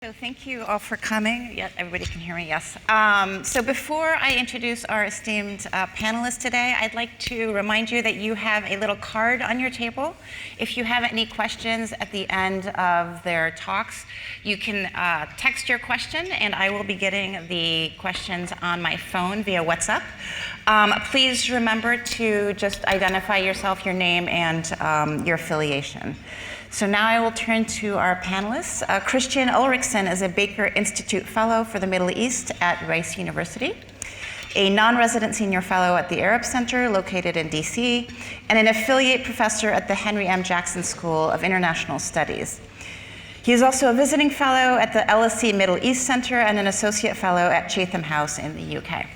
So thank you all for coming. Yeah, everybody can hear me, yes. So before I introduce our esteemed panelists today, I'd like to remind you that you have a little card on your table. If you have any questions at the end of their talks, you can text your question, and I will be getting the questions on my phone via WhatsApp. Please remember to just identify yourself, your name, and your affiliation. So now I will turn to our panelists. Kristian Ulrichsen is a Baker Institute Fellow for the Middle East at Rice University, a non-resident senior fellow at the Arab Center located in DC, and an affiliate professor at the Henry M. Jackson School of International Studies. He is also a visiting fellow at the LSE Middle East Center and an associate fellow at Chatham House in the UK.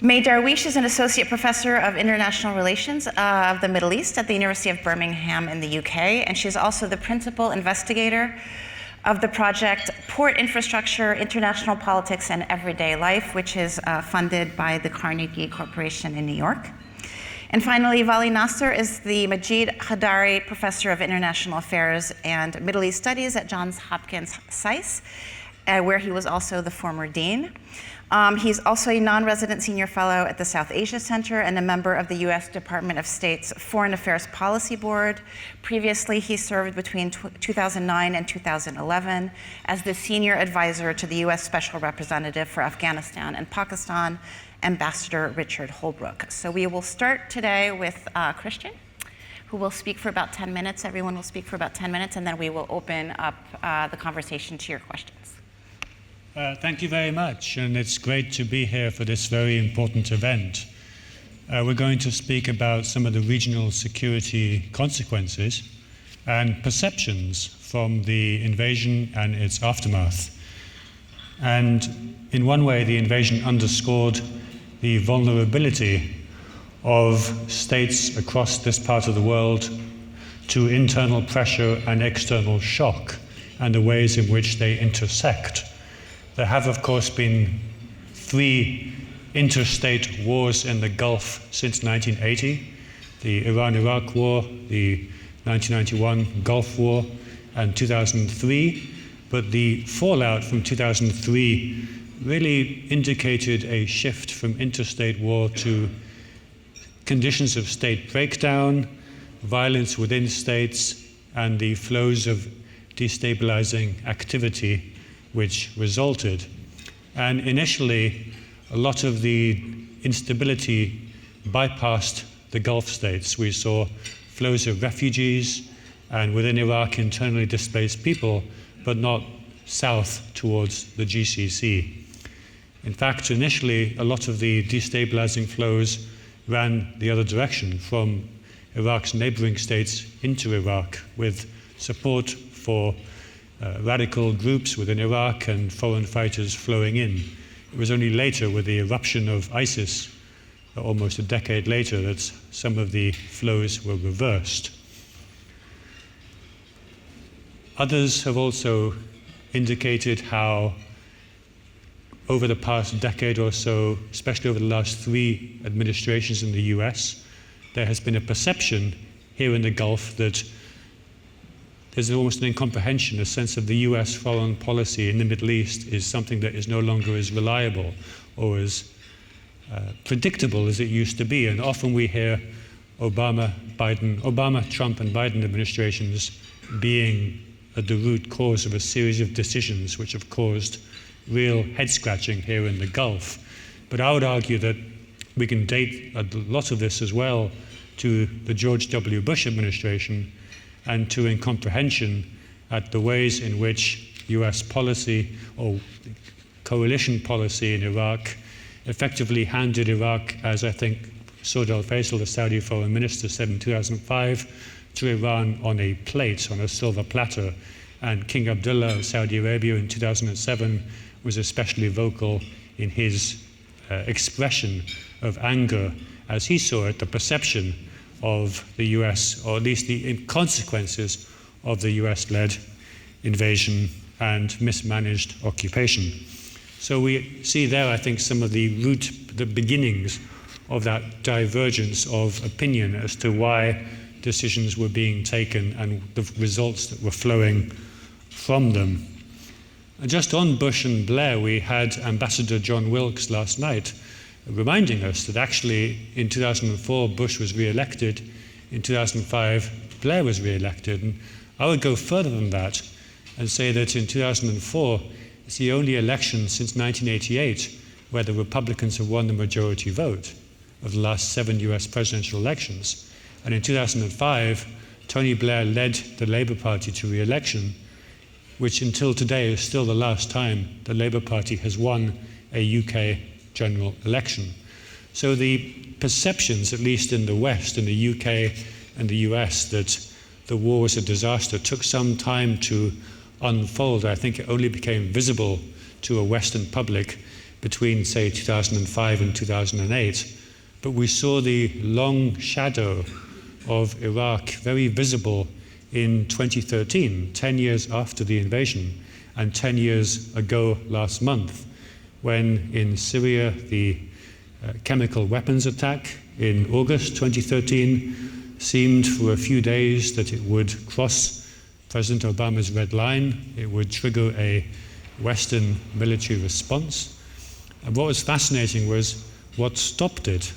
May Darwich is an associate professor of international relations of the Middle East at the University of Birmingham in the UK, and she's also the principal investigator of the project Port Infrastructure, International Politics and Everyday Life, which is funded by the Carnegie Corporation in New York. And finally, Vali Nasr is the Majid Hadari Professor of International Affairs and Middle East Studies at Johns Hopkins CIRS, where he was also the former dean. He's also a non-resident senior fellow at the South Asia Center and a member of the U.S. Department of State's Foreign Affairs Policy Board. Previously, he served between 2009 and 2011 as the senior advisor to the U.S. Special Representative for Afghanistan and Pakistan, Ambassador Richard Holbrooke. So we will start today with Kristian, who will speak for about 10 minutes. Everyone will speak for about 10 minutes, and then we will open up the conversation to your questions. Thank you very much, and it's great to be here for this very important event. We're going to speak about some of the regional security consequences and perceptions from the invasion and its aftermath. And in one way, the invasion underscored the vulnerability of states across this part of the world to internal pressure and external shock, and the ways in which they intersect. There have, of course, been 3 interstate wars in the Gulf since 1980, the Iran-Iraq War, the 1991 Gulf War, and 2003. But the fallout from 2003 really indicated a shift from interstate war to conditions of state breakdown, violence within states, and the flows of destabilizing activity which resulted. And initially, a lot of the instability bypassed the Gulf states. We saw flows of refugees, and within Iraq, internally displaced people, but not south towards the GCC. In fact, initially, a lot of the destabilizing flows ran the other direction, from Iraq's neighboring states into Iraq, with support for radical groups within Iraq and foreign fighters flowing in. It was only later, with the eruption of ISIS, almost a decade later, that some of the flows were reversed. Others have also indicated how, over the past decade or so, especially over the last 3 administrations in the US, there has been a perception here in the Gulf that there's almost an incomprehension, a sense of the US foreign policy in the Middle East is something that is no longer as reliable or as predictable as it used to be. And often we hear Obama, Trump, and Biden administrations being at the root cause of a series of decisions which have caused real head-scratching here in the Gulf. But I would argue that we can date a lot of this as well to the George W. Bush administration, and to incomprehension at the ways in which US policy or coalition policy in Iraq effectively handed Iraq, as I think Saud al-Faisal, the Saudi foreign minister, said in 2005, to Iran on a plate, on a silver platter. And King Abdullah of Saudi Arabia in 2007 was especially vocal in his expression of anger as he saw it, the perception of the US, or at least the consequences of the US-led invasion and mismanaged occupation. So we see there, I think, some of the beginnings of that divergence of opinion as to why decisions were being taken and the results that were flowing from them. And just on Bush and Blair, we had Ambassador John Wilkes last night reminding us that actually in 2004 Bush was re-elected, in 2005 Blair was re-elected. And I would go further than that and say that in 2004 it's the only election since 1988 where the Republicans have won the majority vote of the last 7 US presidential elections. And in 2005, Tony Blair led the Labour Party to re-election, which until today is still the last time the Labour Party has won a UK general election. So the perceptions, at least in the West, in the UK and the US, that the war was a disaster took some time to unfold. I think it only became visible to a Western public between, say, 2005 and 2008. But we saw the long shadow of Iraq very visible in 2013, 10 years after the invasion, and 10 years ago last month, when in Syria the chemical weapons attack in August 2013 seemed for a few days that it would cross President Obama's red line, it would trigger a Western military response. And what was fascinating was what stopped it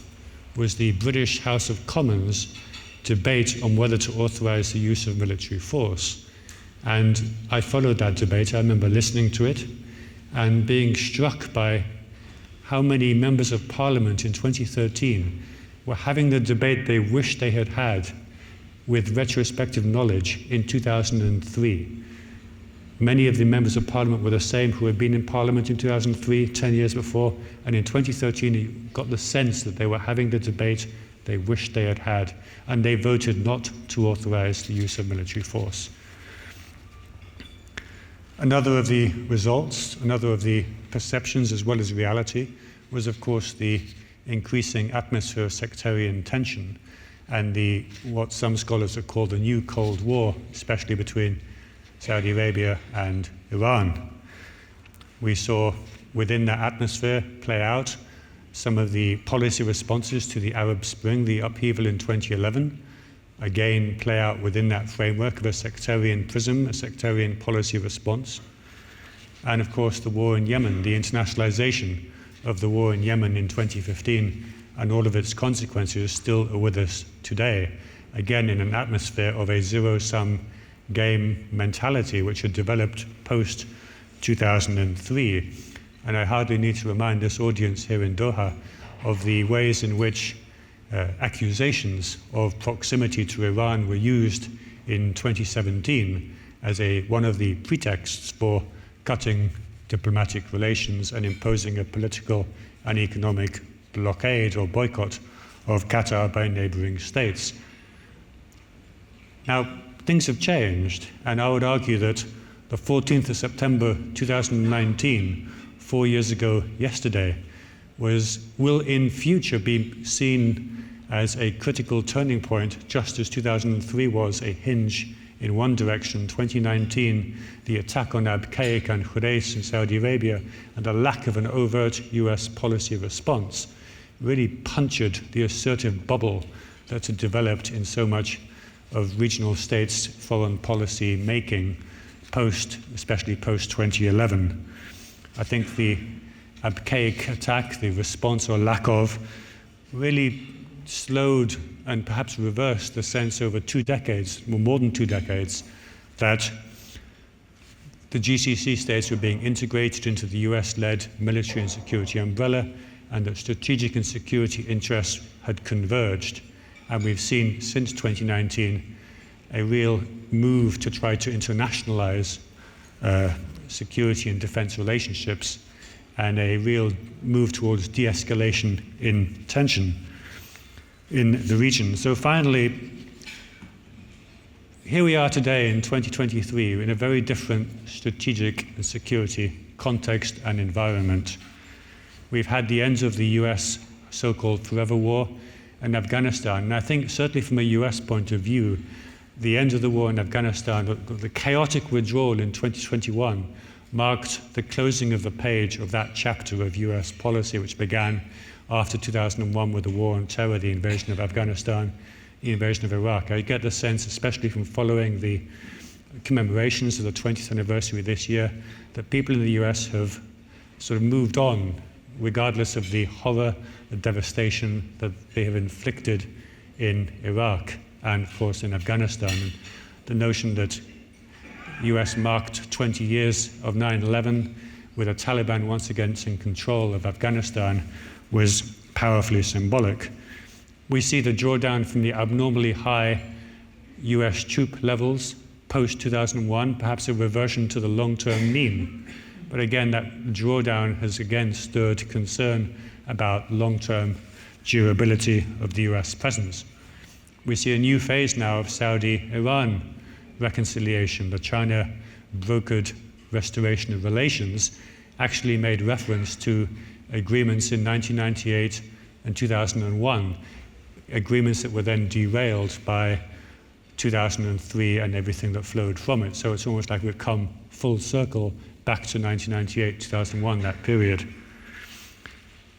was the British House of Commons debate on whether to authorize the use of military force. And I followed that debate. I remember listening to it and being struck by how many members of Parliament in 2013 were having the debate they wished they had had with retrospective knowledge in 2003. Many of the members of Parliament were the same who had been in Parliament in 2003, 10 years before, and in 2013 you got the sense that they were having the debate they wished they had had, and they voted not to authorize the use of military force. Another of the results, another of the perceptions as well as reality, was of course the increasing atmosphere of sectarian tension and what some scholars have called the new Cold War, especially between Saudi Arabia and Iran. We saw within that atmosphere play out some of the policy responses to the Arab Spring, the upheaval in 2011, again play out within that framework of a sectarian prism, a sectarian policy response. And of course the war in Yemen, the internationalization of the war in Yemen in 2015 and all of its consequences still are with us today, again in an atmosphere of a zero-sum game mentality which had developed post-2003. And I hardly need to remind this audience here in Doha of the ways in which accusations of proximity to Iran were used in 2017 as one of the pretexts for cutting diplomatic relations and imposing a political and economic blockade or boycott of Qatar by neighboring states. Now, things have changed, and I would argue that the 14th of September 2019, 4 years ago yesterday, will in future be seen as a critical turning point, just as 2003 was a hinge in one direction. 2019, the attack on Abqaiq and Khurais in Saudi Arabia and the lack of an overt US policy response really punctured the assertive bubble that had developed in so much of regional states' foreign policy making, especially post-2011. I think the Abqaiq attack, the response or lack of, really slowed and perhaps reversed the sense over 2 decades, more than 2 decades, that the GCC states were being integrated into the US-led military and security umbrella, and that strategic and security interests had converged. And we've seen since 2019 a real move to try to internationalize security and defense relationships, and a real move towards de-escalation in tension in the region. So finally, here we are today in 2023 in a very different strategic and security context and environment. We've had the end of the US so-called forever war in Afghanistan, and I think certainly from a US point of view, the end of the war in Afghanistan, the chaotic withdrawal in 2021, marked the closing of the page of that chapter of US policy which began after 2001 with the war on terror, the invasion of Afghanistan, the invasion of Iraq. I get the sense, especially from following the commemorations of the 20th anniversary this year, that people in the US have sort of moved on, regardless of the horror, the devastation that they have inflicted in Iraq and, of course, in Afghanistan. And the notion that the US marked 20 years of 9/11 with the Taliban once again in control of Afghanistan was powerfully symbolic. We see the drawdown from the abnormally high US troop levels post-2001, perhaps a reversion to the long-term mean. But again, that drawdown has again stirred concern about long-term durability of the US presence. We see a new phase now of Saudi-Iran reconciliation. The China-brokered restoration of relations actually made reference to agreements in 1998 and 2001, agreements that were then derailed by 2003 and everything that flowed from it. So it's almost like we've come full circle back to 1998, 2001, that period.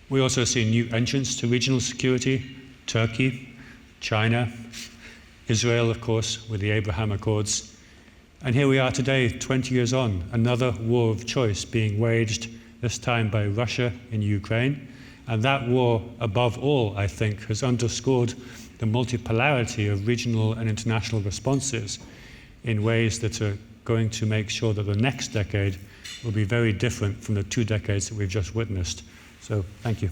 We also see new entrants to regional security: Turkey, China, Israel, of course, with the Abraham Accords. And here we are today, 20 years on, another war of choice being waged, this time by Russia in Ukraine. And that war, above all, I think, has underscored the multipolarity of regional and international responses in ways that are going to make sure that the next decade will be very different from the 2 decades that we've just witnessed. So, thank you.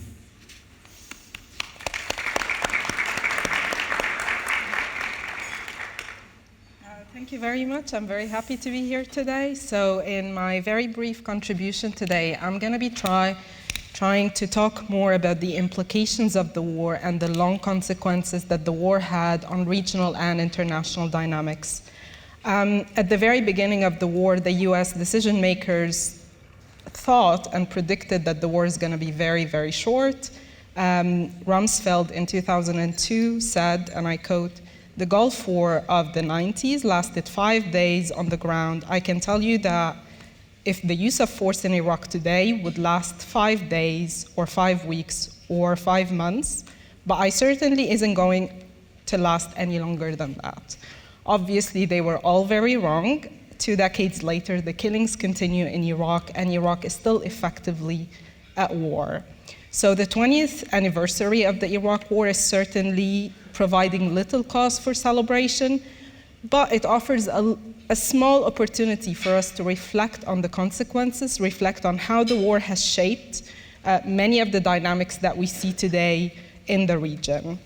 Thank you very much. I'm very happy to be here today. So in my very brief contribution today, I'm going to be trying to talk more about the implications of the war and the long consequences that the war had on regional and international dynamics. At the very beginning of the war, the US decision makers thought and predicted that the war is going to be very, very short. Rumsfeld in 2002 said, and I quote, "The Gulf War of the 90s lasted 5 days on the ground. I can tell you that if the use of force in Iraq today would last 5 days or 5 weeks or 5 months, but I certainly isn't going to last any longer than that." Obviously, they were all very wrong. 2 decades later, the killings continue in Iraq, and Iraq is still effectively at war. So the 20th anniversary of the Iraq War is certainly providing little cause for celebration, but it offers a small opportunity for us to reflect on the consequences, reflect on how the war has shaped many of the dynamics that we see today in the region.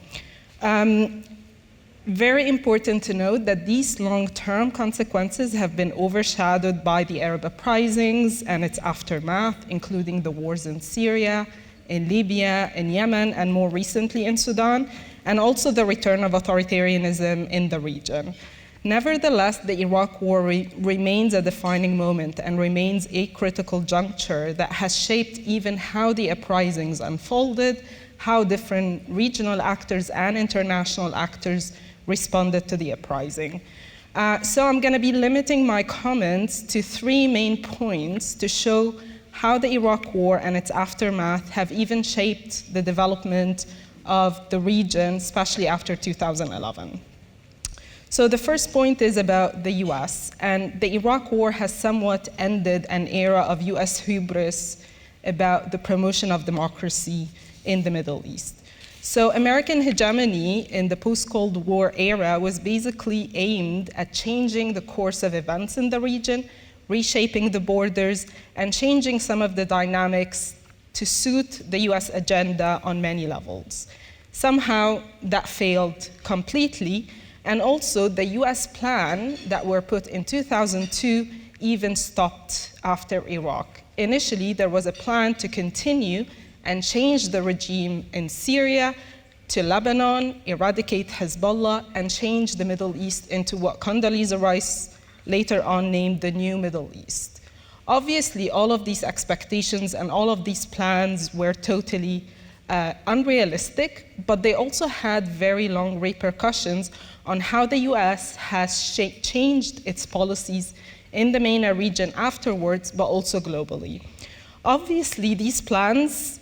Very important to note that these long-term consequences have been overshadowed by the Arab uprisings and its aftermath, including the wars in Syria, in Libya, in Yemen, and more recently in Sudan, and also the return of authoritarianism in the region. Nevertheless, the Iraq War remains a defining moment and remains a critical juncture that has shaped even how the uprisings unfolded, how different regional actors and international actors responded to the uprising. So I'm going to be limiting my comments to 3 main points to show how the Iraq War and its aftermath have even shaped the development of the region, especially after 2011. So the first point is about the US, and the Iraq War has somewhat ended an era of US hubris about the promotion of democracy in the Middle East. So American hegemony in the post-Cold War era was basically aimed at changing the course of events in the region, reshaping the borders, and changing some of the dynamics to suit the US agenda on many levels. Somehow that failed completely, and also the US plan that were put in 2002 even stopped after Iraq. Initially, there was a plan to continue and change the regime in Syria to Lebanon, eradicate Hezbollah, and change the Middle East into what Condoleezza Rice later on named the New Middle East. Obviously, all of these expectations and all of these plans were totally unrealistic, but they also had very long repercussions on how the US has changed its policies in the MENA region afterwards, but also globally. Obviously, these plans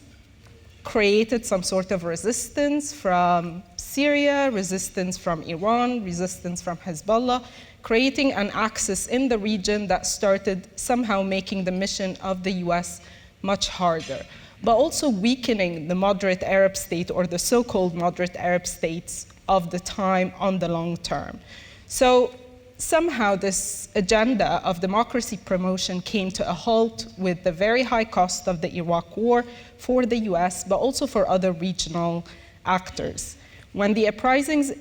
created some sort of resistance from Syria, resistance from Iran, resistance from Hezbollah, creating an axis in the region that started somehow making the mission of the US much harder, but also weakening the moderate Arab state or the so-called moderate Arab states of the time on the long term. So somehow this agenda of democracy promotion came to a halt with the very high cost of the Iraq War for the US, but also for other regional actors. When the uprisings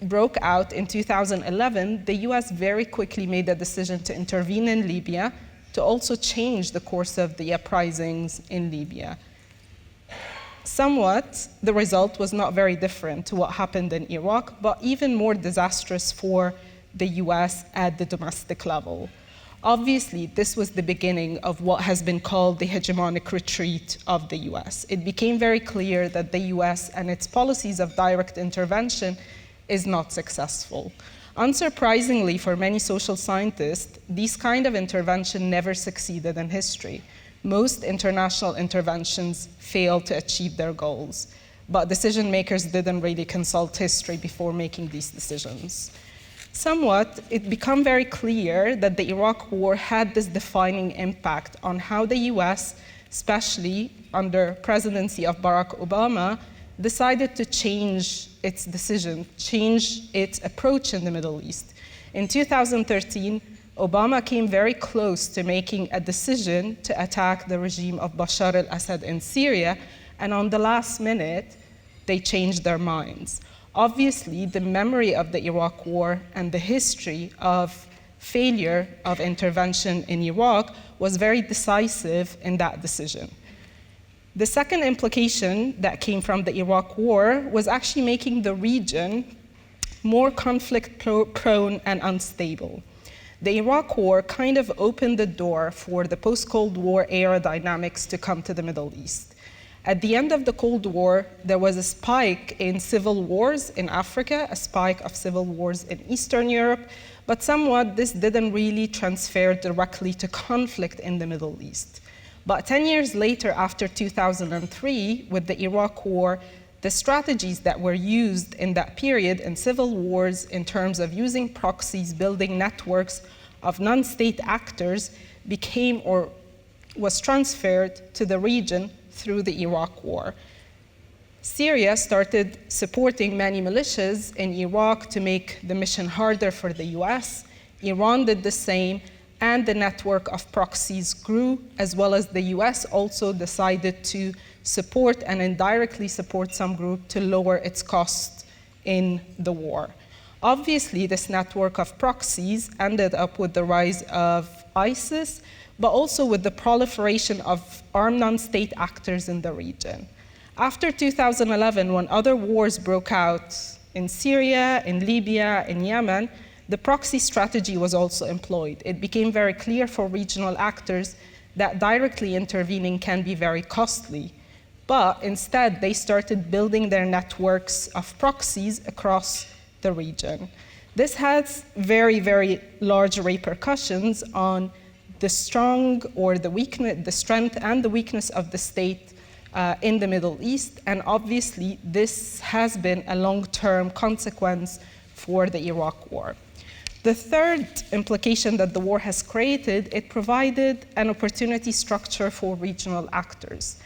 broke out in 2011, the US very quickly made a decision to intervene in Libya to also change the course of the uprisings in Libya. Somewhat, the result was not very different to what happened in Iraq, but even more disastrous for the US at the domestic level. Obviously, this was the beginning of what has been called the hegemonic retreat of the US. It became very clear that the US and its policies of direct intervention is not successful. Unsurprisingly for many social scientists, these kind of intervention never succeeded in history. Most international interventions failed to achieve their goals, but decision makers didn't really consult history before making these decisions. Somewhat, it became very clear that the Iraq War had this defining impact on how the US, especially under presidency of Barack Obama, decided to change its decision, change its approach in the Middle East. In 2013, Obama came very close to making a decision to attack the regime of Bashar al-Assad in Syria, and on the last minute, they changed their minds. Obviously, the memory of the Iraq War and the history of failure of intervention in Iraq was very decisive in that decision. The second implication that came from the Iraq War was actually making the region more conflict-prone and unstable. The Iraq War kind of opened the door for the post-Cold War era dynamics to come to the Middle East. At the end of the Cold War, there was a spike in civil wars in Africa, a spike of civil wars in Eastern Europe, but somewhat this didn't really transfer directly to conflict in the Middle East. But 10 years later, after 2003, with the Iraq War, the strategies that were used in that period in civil wars in terms of using proxies, building networks of non-state actors became or was transferred to the region through the Iraq War. Syria started supporting many militias in Iraq to make the mission harder for the US. Iran did the same, and the network of proxies grew, as well as the US also decided to support and indirectly support some group to lower its cost in the war. Obviously, this network of proxies ended up with the rise of ISIS, but also with the proliferation of armed non-state actors in the region. After 2011, when other wars broke out in Syria, in Libya, in Yemen, the proxy strategy was also employed. It became very clear for regional actors that directly intervening can be very costly, but instead they started building their networks of proxies across the region. This has very, very large repercussions on the strong or the weakness, the strength and the weakness of the state in the Middle East, and obviously this has been a long-term consequence for the Iraq War. The third implication that the war has created, it provided an opportunity structure for regional actors.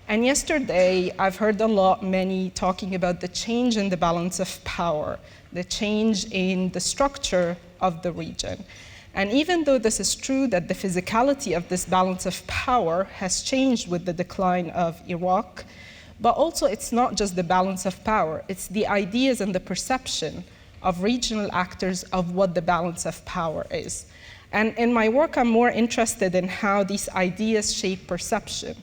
And yesterday, I've heard a lot, many talking about the change in the balance of power, the change in the structure of the region. And even though this is true that the physicality of this balance of power has changed with the decline of Iraq, but also it's not just the balance of power, it's the ideas and the perception of regional actors of what the balance of power is. And in my work, I'm more interested in how these ideas shape perception.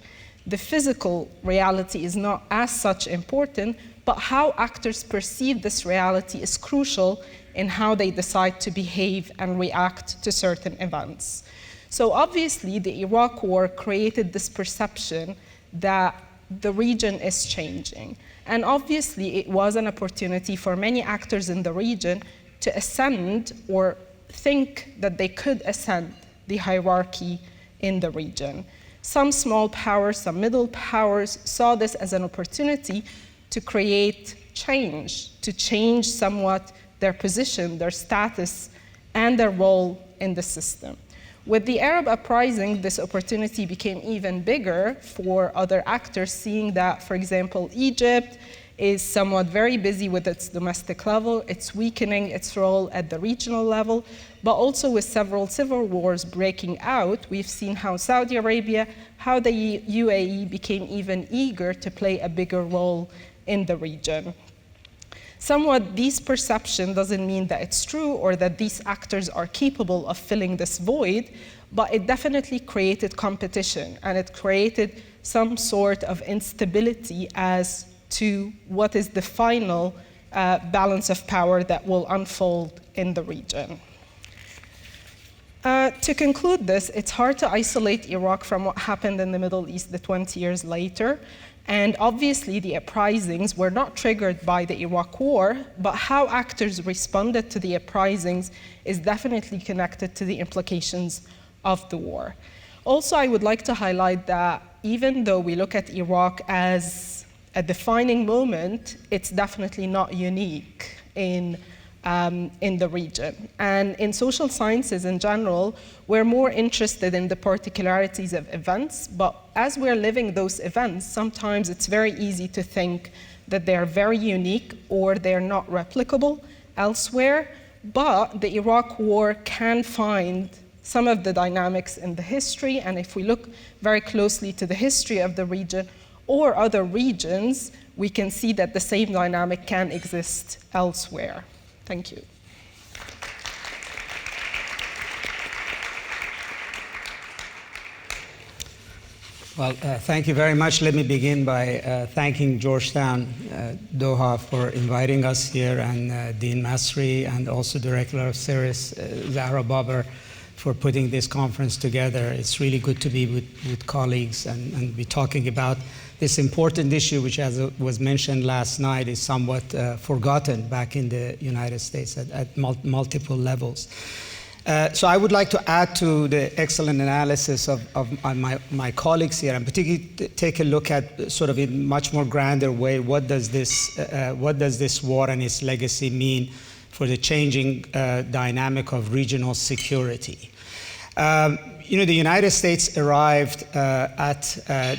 The physical reality is not as such important, but how actors perceive this reality is crucial in how they decide to behave and react to certain events. So obviously, the Iraq War created this perception that the region is changing. And obviously, it was an opportunity for many actors in the region to ascend or think that they could ascend the hierarchy in the region. Some small powers, some middle powers saw this as an opportunity to create change, to change somewhat their position, their status, and their role in the system. With the Arab uprising, this opportunity became even bigger for other actors, seeing that, for example, Egypt is somewhat very busy with its domestic level, it's weakening its role at the regional level, but also with several civil wars breaking out, we've seen how Saudi Arabia, how the UAE became even eager to play a bigger role in the region. Somewhat, this perception doesn't mean that it's true or that these actors are capable of filling this void, but it definitely created competition, and it created some sort of instability as to what is the final balance of power that will unfold in the region. To conclude this, it's hard to isolate Iraq from what happened in the Middle East the 20 years later. And obviously, the uprisings were not triggered by the Iraq War, but how actors responded to the uprisings is definitely connected to the implications of the war. Also, I would like to highlight that even though we look at Iraq as a defining moment, it's definitely not unique in the region. And in social sciences in general, we're more interested in the particularities of events, but as we're living those events, sometimes it's very easy to think that they're very unique or they're not replicable elsewhere, but the Iraq War can find some of the dynamics in the history, and if we look very closely to the history of the region or other regions, we can see that the same dynamic can exist elsewhere. Thank you. Well, thank you very much. Let me begin by thanking Georgetown Doha for inviting us here, and Dean Masri, and also Director of CIRS, Zahra Babar, for putting this conference together. It's really good to be with colleagues and be talking about this important issue, which, as was mentioned last night, is somewhat forgotten back in the United States at multiple levels. So I would like to add to the excellent analysis of my colleagues here, and particularly take a look at sort of in much more grander way, what does this war and its legacy mean for the changing dynamic of regional security. The United States arrived at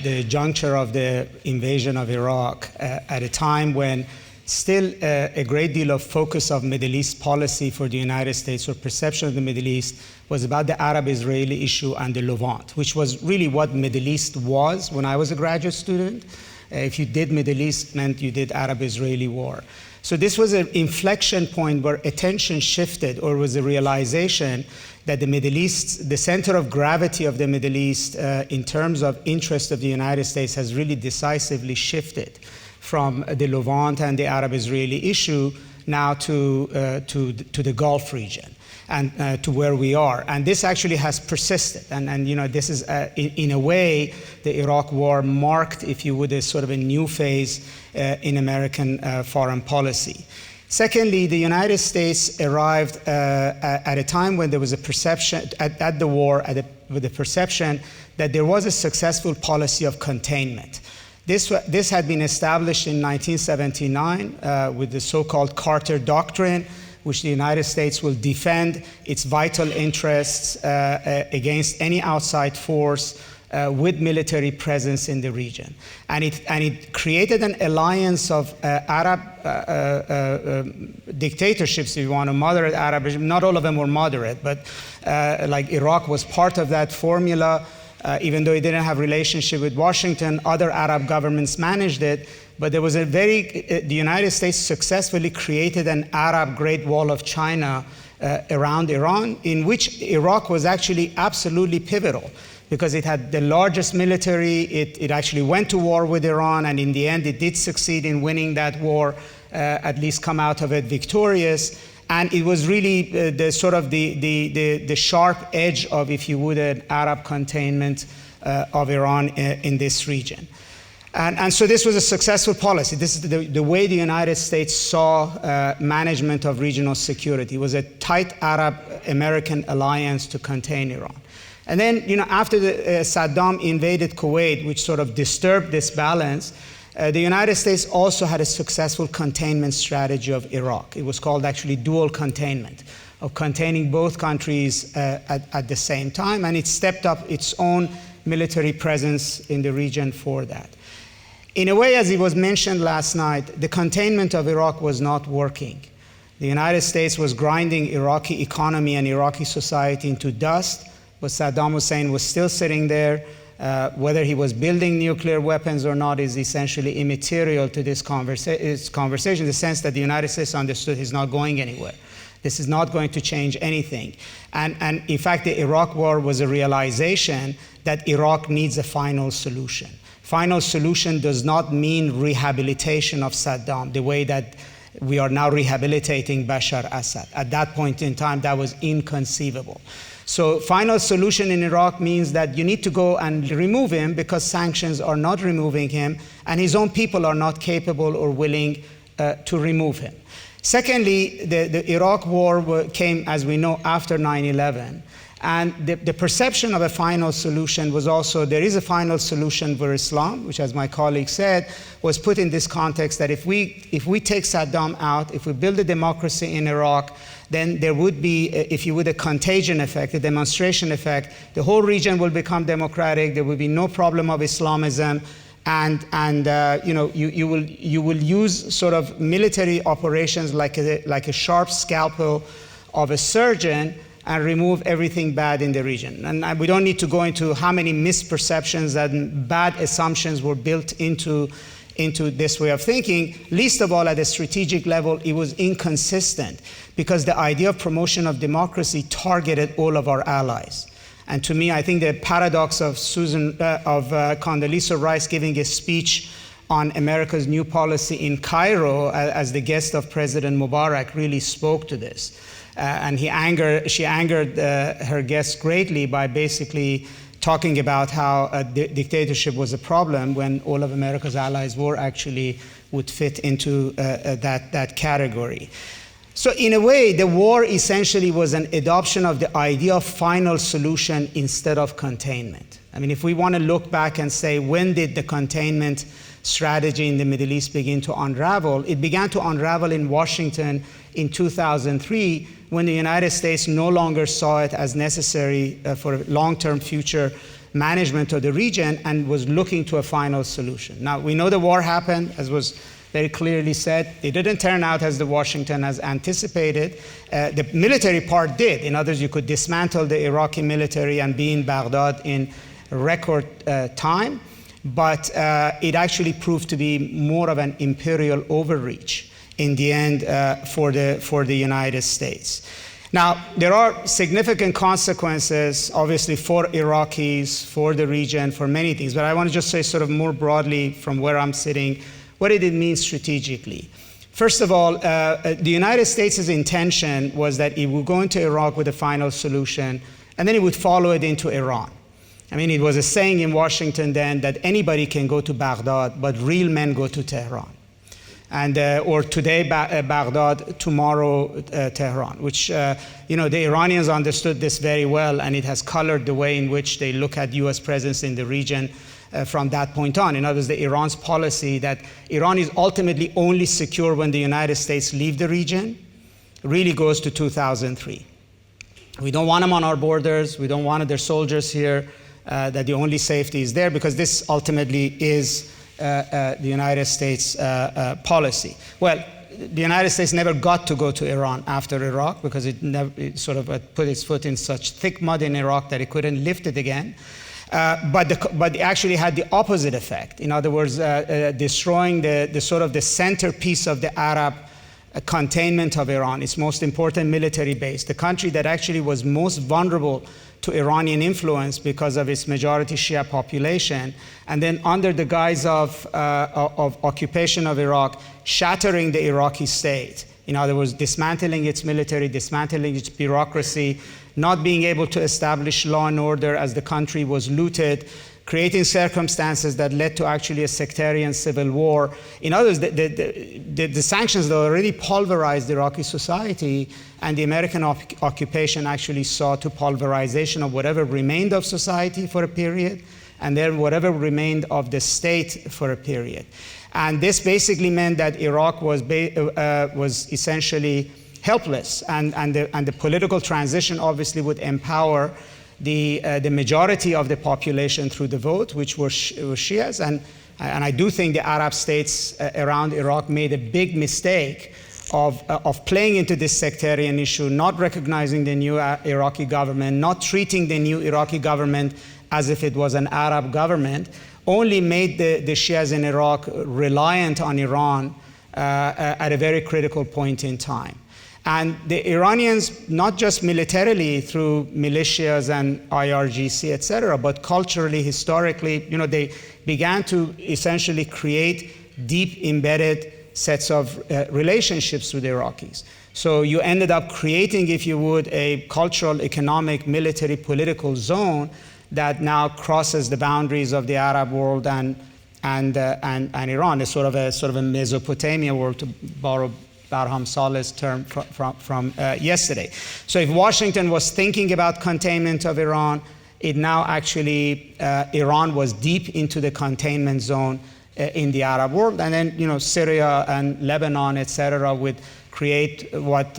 the juncture of the invasion of Iraq at a time when still a great deal of focus of Middle East policy for the United States, or perception of the Middle East, was about the Arab-Israeli issue and the Levant, which was really what Middle East was when I was a graduate student. If you did Middle East, meant you did Arab-Israeli war. So this was an inflection point where attention shifted, or was a realization that the Middle East, the center of gravity of the Middle East in terms of interest of the United States, has really decisively shifted from the Levant and the Arab-Israeli issue now to the Gulf region and to where we are. And this actually has persisted. And this is, in a way, the Iraq War marked, if you would, a sort of a new phase in American foreign policy. Secondly, the United States arrived at a time when there was a perception, at the war, with the perception that there was a successful policy of containment. This had been established in 1979 with the so-called Carter Doctrine, which the United States will defend its vital interests against any outside force with military presence in the region. And it created an alliance of Arab dictatorships, if you want, a moderate Arab regime. Not all of them were moderate, but like Iraq was part of that formula. Even though it didn't have relationship with Washington, other Arab governments managed it. But there was the United States successfully created an Arab Great Wall of China around Iran, in which Iraq was actually absolutely pivotal, because it had the largest military. It actually went to war with Iran, and in the end, it did succeed in winning that war, at least come out of it victorious. And it was really the sort of the sharp edge of, if you would, an Arab containment of Iran in this region. And so this was a successful policy. This is the way the United States saw management of regional security. It was a tight Arab-American alliance to contain Iran. And then, after Saddam invaded Kuwait, which sort of disturbed this balance, the United States also had a successful containment strategy of Iraq. It was called actually dual containment. of containing both countries at the same time, and it stepped up its own military presence in the region for that. In a way, as it was mentioned last night, the containment of Iraq was not working. The United States was grinding Iraqi economy and Iraqi society into dust, but Saddam Hussein was still sitting there. Whether he was building nuclear weapons or not is essentially immaterial to this conversation, in the sense that the United States understood he's not going anywhere. This is not going to change anything. And in fact, the Iraq war was a realization that Iraq needs a final solution. Final solution does not mean rehabilitation of Saddam, the way that we are now rehabilitating Bashar Assad. At that point in time, that was inconceivable. So final solution in Iraq means that you need to go and remove him because sanctions are not removing him, and his own people are not capable or willing to remove him. Secondly, the Iraq war came, as we know, after 9/11. And the perception of a final solution was also, there is a final solution for Islam, which, as my colleague said, was put in this context that if we take Saddam out, if we build a democracy in Iraq, then there would be, if you would, a contagion effect, a demonstration effect. The whole region will become democratic. There will be no problem of Islamism. And you know, you will use sort of military operations like a sharp scalpel of a surgeon and remove everything bad in the region. And we don't need to go into how many misperceptions and bad assumptions were built into this way of thinking. Least of all, at a strategic level, it was inconsistent because the idea of promotion of democracy targeted all of our allies. And to me, I think the paradox of Condoleezza Rice giving a speech on America's new policy in Cairo as the guest of President Mubarak really spoke to this. And she angered her guests greatly by basically talking about how dictatorship was a problem when all of America's allies would fit into that category. So in a way, the war essentially was an adoption of the idea of final solution instead of containment. I mean, if we want to look back and say, when did the containment strategy in the Middle East begin to unravel? It began to unravel in Washington in 2003, when the United States no longer saw it as necessary for long-term future management of the region and was looking to a final solution. Now, we know the war happened, as was very clearly said. It didn't turn out as the Washington has anticipated. The military part did. In other words, you could dismantle the Iraqi military and be in Baghdad in record time. But it actually proved to be more of an imperial overreach in the end for the United States. Now, there are significant consequences, obviously, for Iraqis, for the region, for many things. But I want to just say sort of more broadly from where I'm sitting, what did it mean strategically? First of all, the United States' intention was that it would go into Iraq with a final solution, and then it would follow it into Iran. I mean, it was a saying in Washington then that anybody can go to Baghdad, but real men go to Tehran. And, or today Baghdad, tomorrow Tehran, which, you know, the Iranians understood this very well, and it has colored the way in which they look at US presence in the region from that point on. In other words, the Iran's policy that Iran is ultimately only secure when the United States leave the region really goes to 2003. We don't want them on our borders. We don't want their soldiers here. That the only safety is there, because this ultimately is the United States policy. Well, the United States never got to go to Iran after Iraq, because it sort of put its foot in such thick mud in Iraq that it couldn't lift it again. But it actually had the opposite effect. In other words, destroying the sort of the centerpiece of the Arab containment of Iran, its most important military base, the country that actually was most vulnerable to Iranian influence because of its majority Shia population, and then under the guise of occupation of Iraq, shattering the Iraqi state. In other words, dismantling its military, dismantling its bureaucracy, not being able to establish law and order as the country was looted, creating circumstances that led to actually a sectarian civil war. In other words, the sanctions that already pulverized Iraqi society, and the American occupation actually saw to pulverization of whatever remained of society for a period, and then whatever remained of the state for a period. And this basically meant that Iraq was essentially helpless, and the political transition obviously would empower the majority of the population through the vote, which were Shias, and I do think the Arab states around Iraq made a big mistake of playing into this sectarian issue, not recognizing the new Iraqi government, not treating the new Iraqi government as if it was an Arab government, only made the Shias in Iraq reliant on Iran at a very critical point in time. And the Iranians, not just militarily through militias and IRGC, etc., but culturally, historically, they began to essentially create deep embedded sets of relationships with the Iraqis. So you ended up creating, if you would, a cultural, economic, military, political zone that now crosses the boundaries of the Arab world and Iran. It's sort of a Mesopotamia world, to borrow Barham Saleh's term from yesterday. So if Washington was thinking about containment of Iran, it now actually, Iran was deep into the containment zone in the Arab world, and then Syria and Lebanon, etc., would create what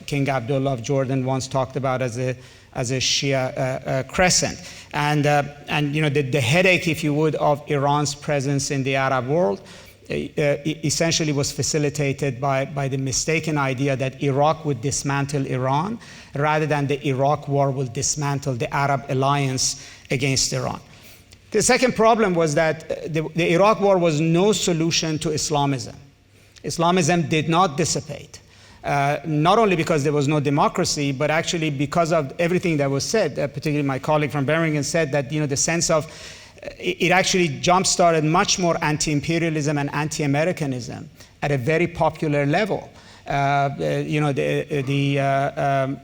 King Abdullah of Jordan once talked about as a Shia crescent, and the headache, if you would, of Iran's presence in the Arab world essentially was facilitated by the mistaken idea that Iraq would dismantle Iran rather than the Iraq war will dismantle the Arab alliance against Iran. The second problem was that the Iraq war was no solution to Islamism. Islamism did not dissipate, not only because there was no democracy, but actually because of everything that was said. Particularly my colleague from Birmingham said that the sense of it actually jump-started much more anti-imperialism and anti-Americanism at a very popular level. The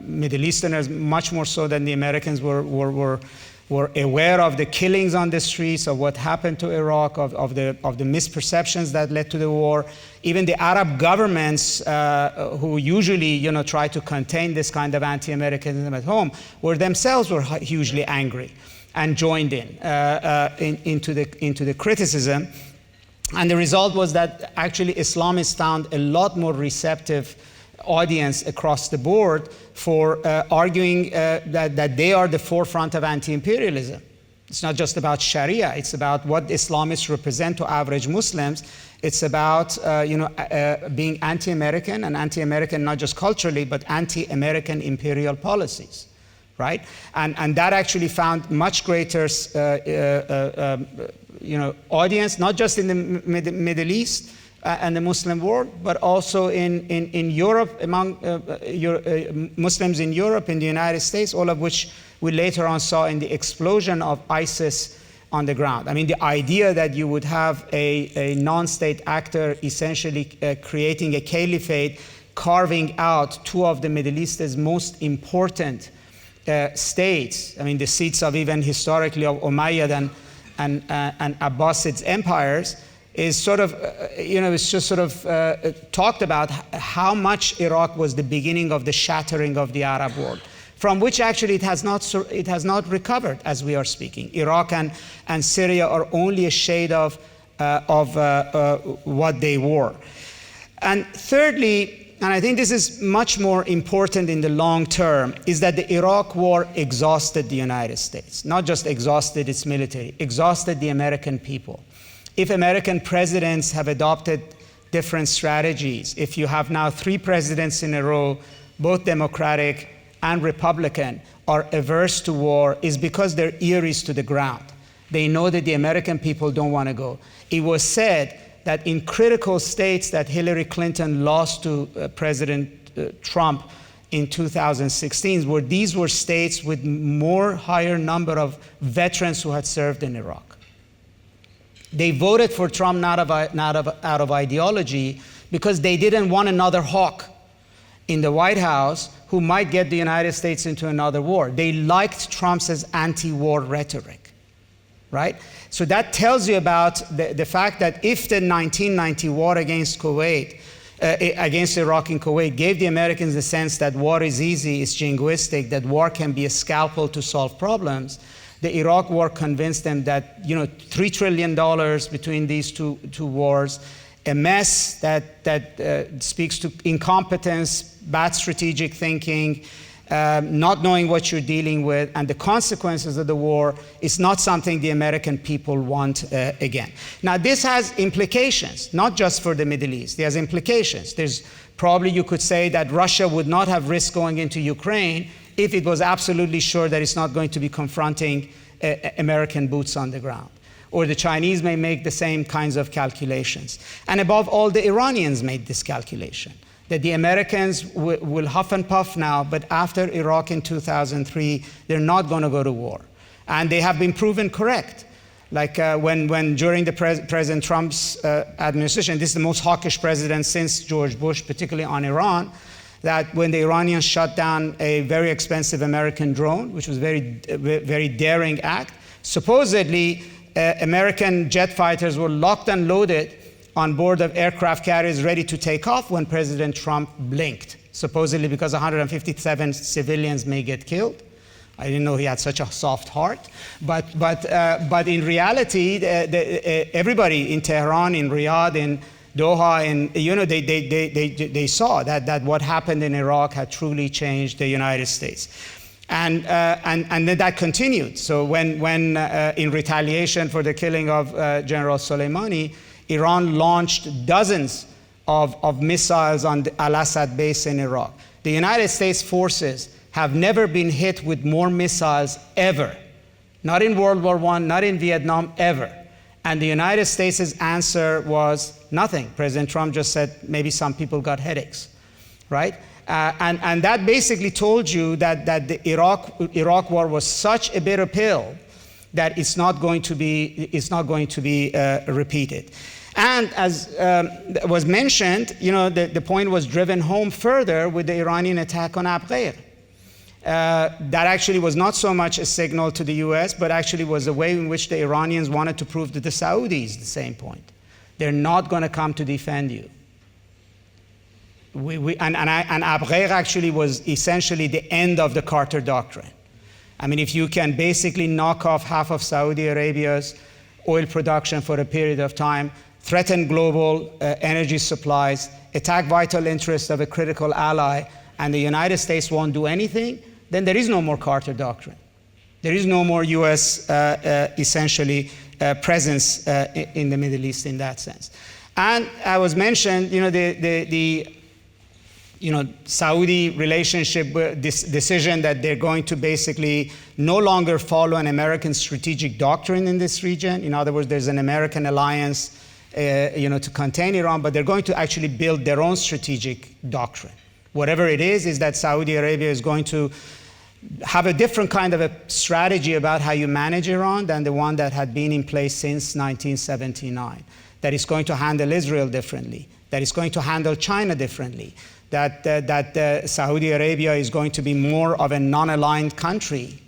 Middle Easterners, much more so than the Americans, were aware of the killings on the streets, of what happened to Iraq, of the misperceptions that led to the war. Even the Arab governments, who usually try to contain this kind of anti-Americanism at home, themselves were hugely angry and joined into the criticism. And the result was that actually Islamists found a lot more receptive audience across the board for arguing that they are the forefront of anti-imperialism. It's not just about Sharia, it's about what Islamists represent to average Muslims. It's about being anti-American, and anti-American not just culturally, but anti-American imperial policies. Right? And that actually found much greater audience, not just in the Middle East and the Muslim world, but also in Europe, among Muslims in Europe, in the United States, all of which we later on saw in the explosion of ISIS on the ground. I mean, the idea that you would have a non-state actor essentially creating a caliphate, carving out two of the Middle East's most important states, I mean, the seats of even historically of Umayyad and Abbasid empires, is sort of, it's just sort of talked about how much Iraq was the beginning of the shattering of the Arab world, from which actually it has not recovered as we are speaking. Iraq and Syria are only a shade of what they were. And thirdly, and I think this is much more important in the long term, is that the Iraq war exhausted the United States. Not just exhausted its military, exhausted the American people. If American presidents have adopted different strategies, if you have now 3 presidents in a row, both Democratic and Republican, are averse to war, is because their ear is to the ground. They know that the American people don't want to go. It was said that in critical states that Hillary Clinton lost to President Trump in 2016, where these were states with higher number of veterans who had served in Iraq. They voted for Trump not out of ideology, because they didn't want another hawk in the White House who might get the United States into another war. They liked Trump's anti-war rhetoric, right? So that tells you about the fact that if the 1990 war against Kuwait, against Iraq and Kuwait, gave the Americans the sense that war is easy, it's jingoistic, that war can be a scalpel to solve problems, the Iraq war convinced them that $3 trillion between these two wars a mess that speaks to incompetence, bad strategic thinking, not knowing what you're dealing with, and the consequences of the war is not something the American people want again. Now, this has implications, not just for the Middle East. It has implications. There's probably, you could say that Russia would not have risked going into Ukraine if it was absolutely sure that it's not going to be confronting American boots on the ground. Or the Chinese may make the same kinds of calculations. And above all, the Iranians made this calculation, that the Americans will huff and puff now, but after Iraq in 2003, they're not going to go to war. And they have been proven correct. Like when during the President Trump's administration, this is the most hawkish president since George Bush, particularly on Iran, that when the Iranians shut down a very expensive American drone, which was a very daring act, supposedly American jet fighters were locked and loaded on board of aircraft carriers ready to take off when President Trump blinked, supposedly because 157 civilians may get killed. I didn't know he had such a soft heart. But in reality, everybody in Tehran, in Riyadh, in Doha, and they saw that what happened in Iraq had truly changed the United States. And then that continued. So when in retaliation for the killing of General Soleimani, Iran launched dozens of missiles on the Al-Assad base in Iraq. The United States forces have never been hit with more missiles ever. Not in World War I, not in Vietnam, ever. And the United States' answer was nothing. President Trump just said maybe some people got headaches, right? And that basically told you that the Iraq war was such a bitter pill that it's not going to be repeated. And as was mentioned, the point was driven home further with the Iranian attack on Abu Ghraib. That actually was not so much a signal to the US, but actually was a way in which the Iranians wanted to prove to the Saudis the same point. They're not going to come to defend you. And Abu Ghraib actually was essentially the end of the Carter Doctrine. I mean, if you can basically knock off half of Saudi Arabia's oil production for a period of time, threaten global energy supplies, attack vital interests of a critical ally, and the United States won't do anything, then there is no more Carter Doctrine. There is no more US, essentially, presence in the Middle East in that sense. And I was mentioned, the Saudi relationship, this decision that they're going to basically no longer follow an American strategic doctrine in this region. In other words, there's an American alliance, to contain Iran, but they're going to actually build their own strategic doctrine. Whatever it is that Saudi Arabia is going to have a different kind of a strategy about how you manage Iran than the one that had been in place since 1979. That is going to handle Israel differently. That is going to handle China differently. That Saudi Arabia is going to be more of a non-aligned country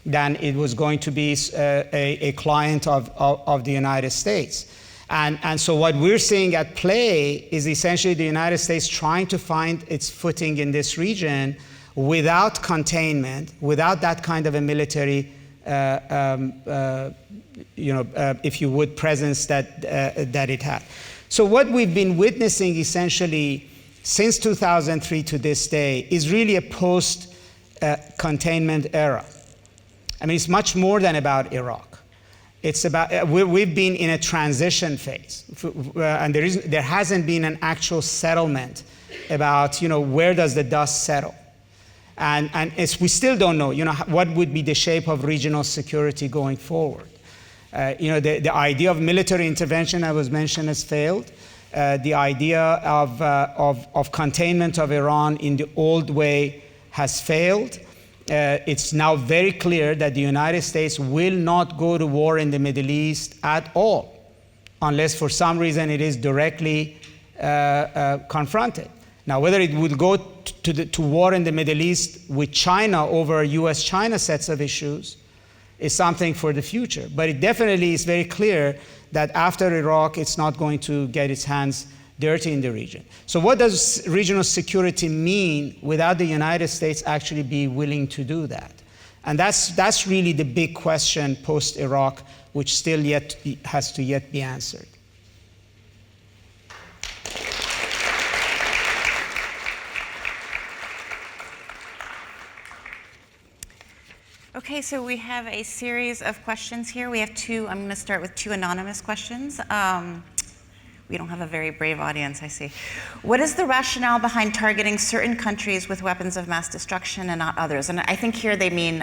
than it was going to be a client of the United States. And so what we're seeing at play is essentially the United States trying to find its footing in this region without containment, without that kind of a military, if you would, presence that it had. So what we've been witnessing essentially since 2003 to this day is really a post-containment era. I mean, it's much more than about Iraq. It's about, we've been in a transition phase, and there hasn't been an actual settlement about, where does the dust settle. And we still don't know, what would be the shape of regional security going forward. The idea of military intervention, I was mentioned, has failed. The idea of containment of Iran in the old way has failed. It's now very clear that the United States will not go to war in the Middle East at all, unless for some reason it is directly confronted. Now, whether it would go to war in the Middle East with China over US-China sets of issues is something for the future. But it definitely is very clear that after Iraq, it's not going to get its hands dirty in the region. So what does regional security mean without the United States actually be willing to do that? And that's really the big question post-Iraq, which still has to be answered. Okay, so we have a series of questions here. We have two, I'm going to start with two anonymous questions. We don't have a very brave audience, I see. What is the rationale behind targeting certain countries with weapons of mass destruction and not others? And I think here they mean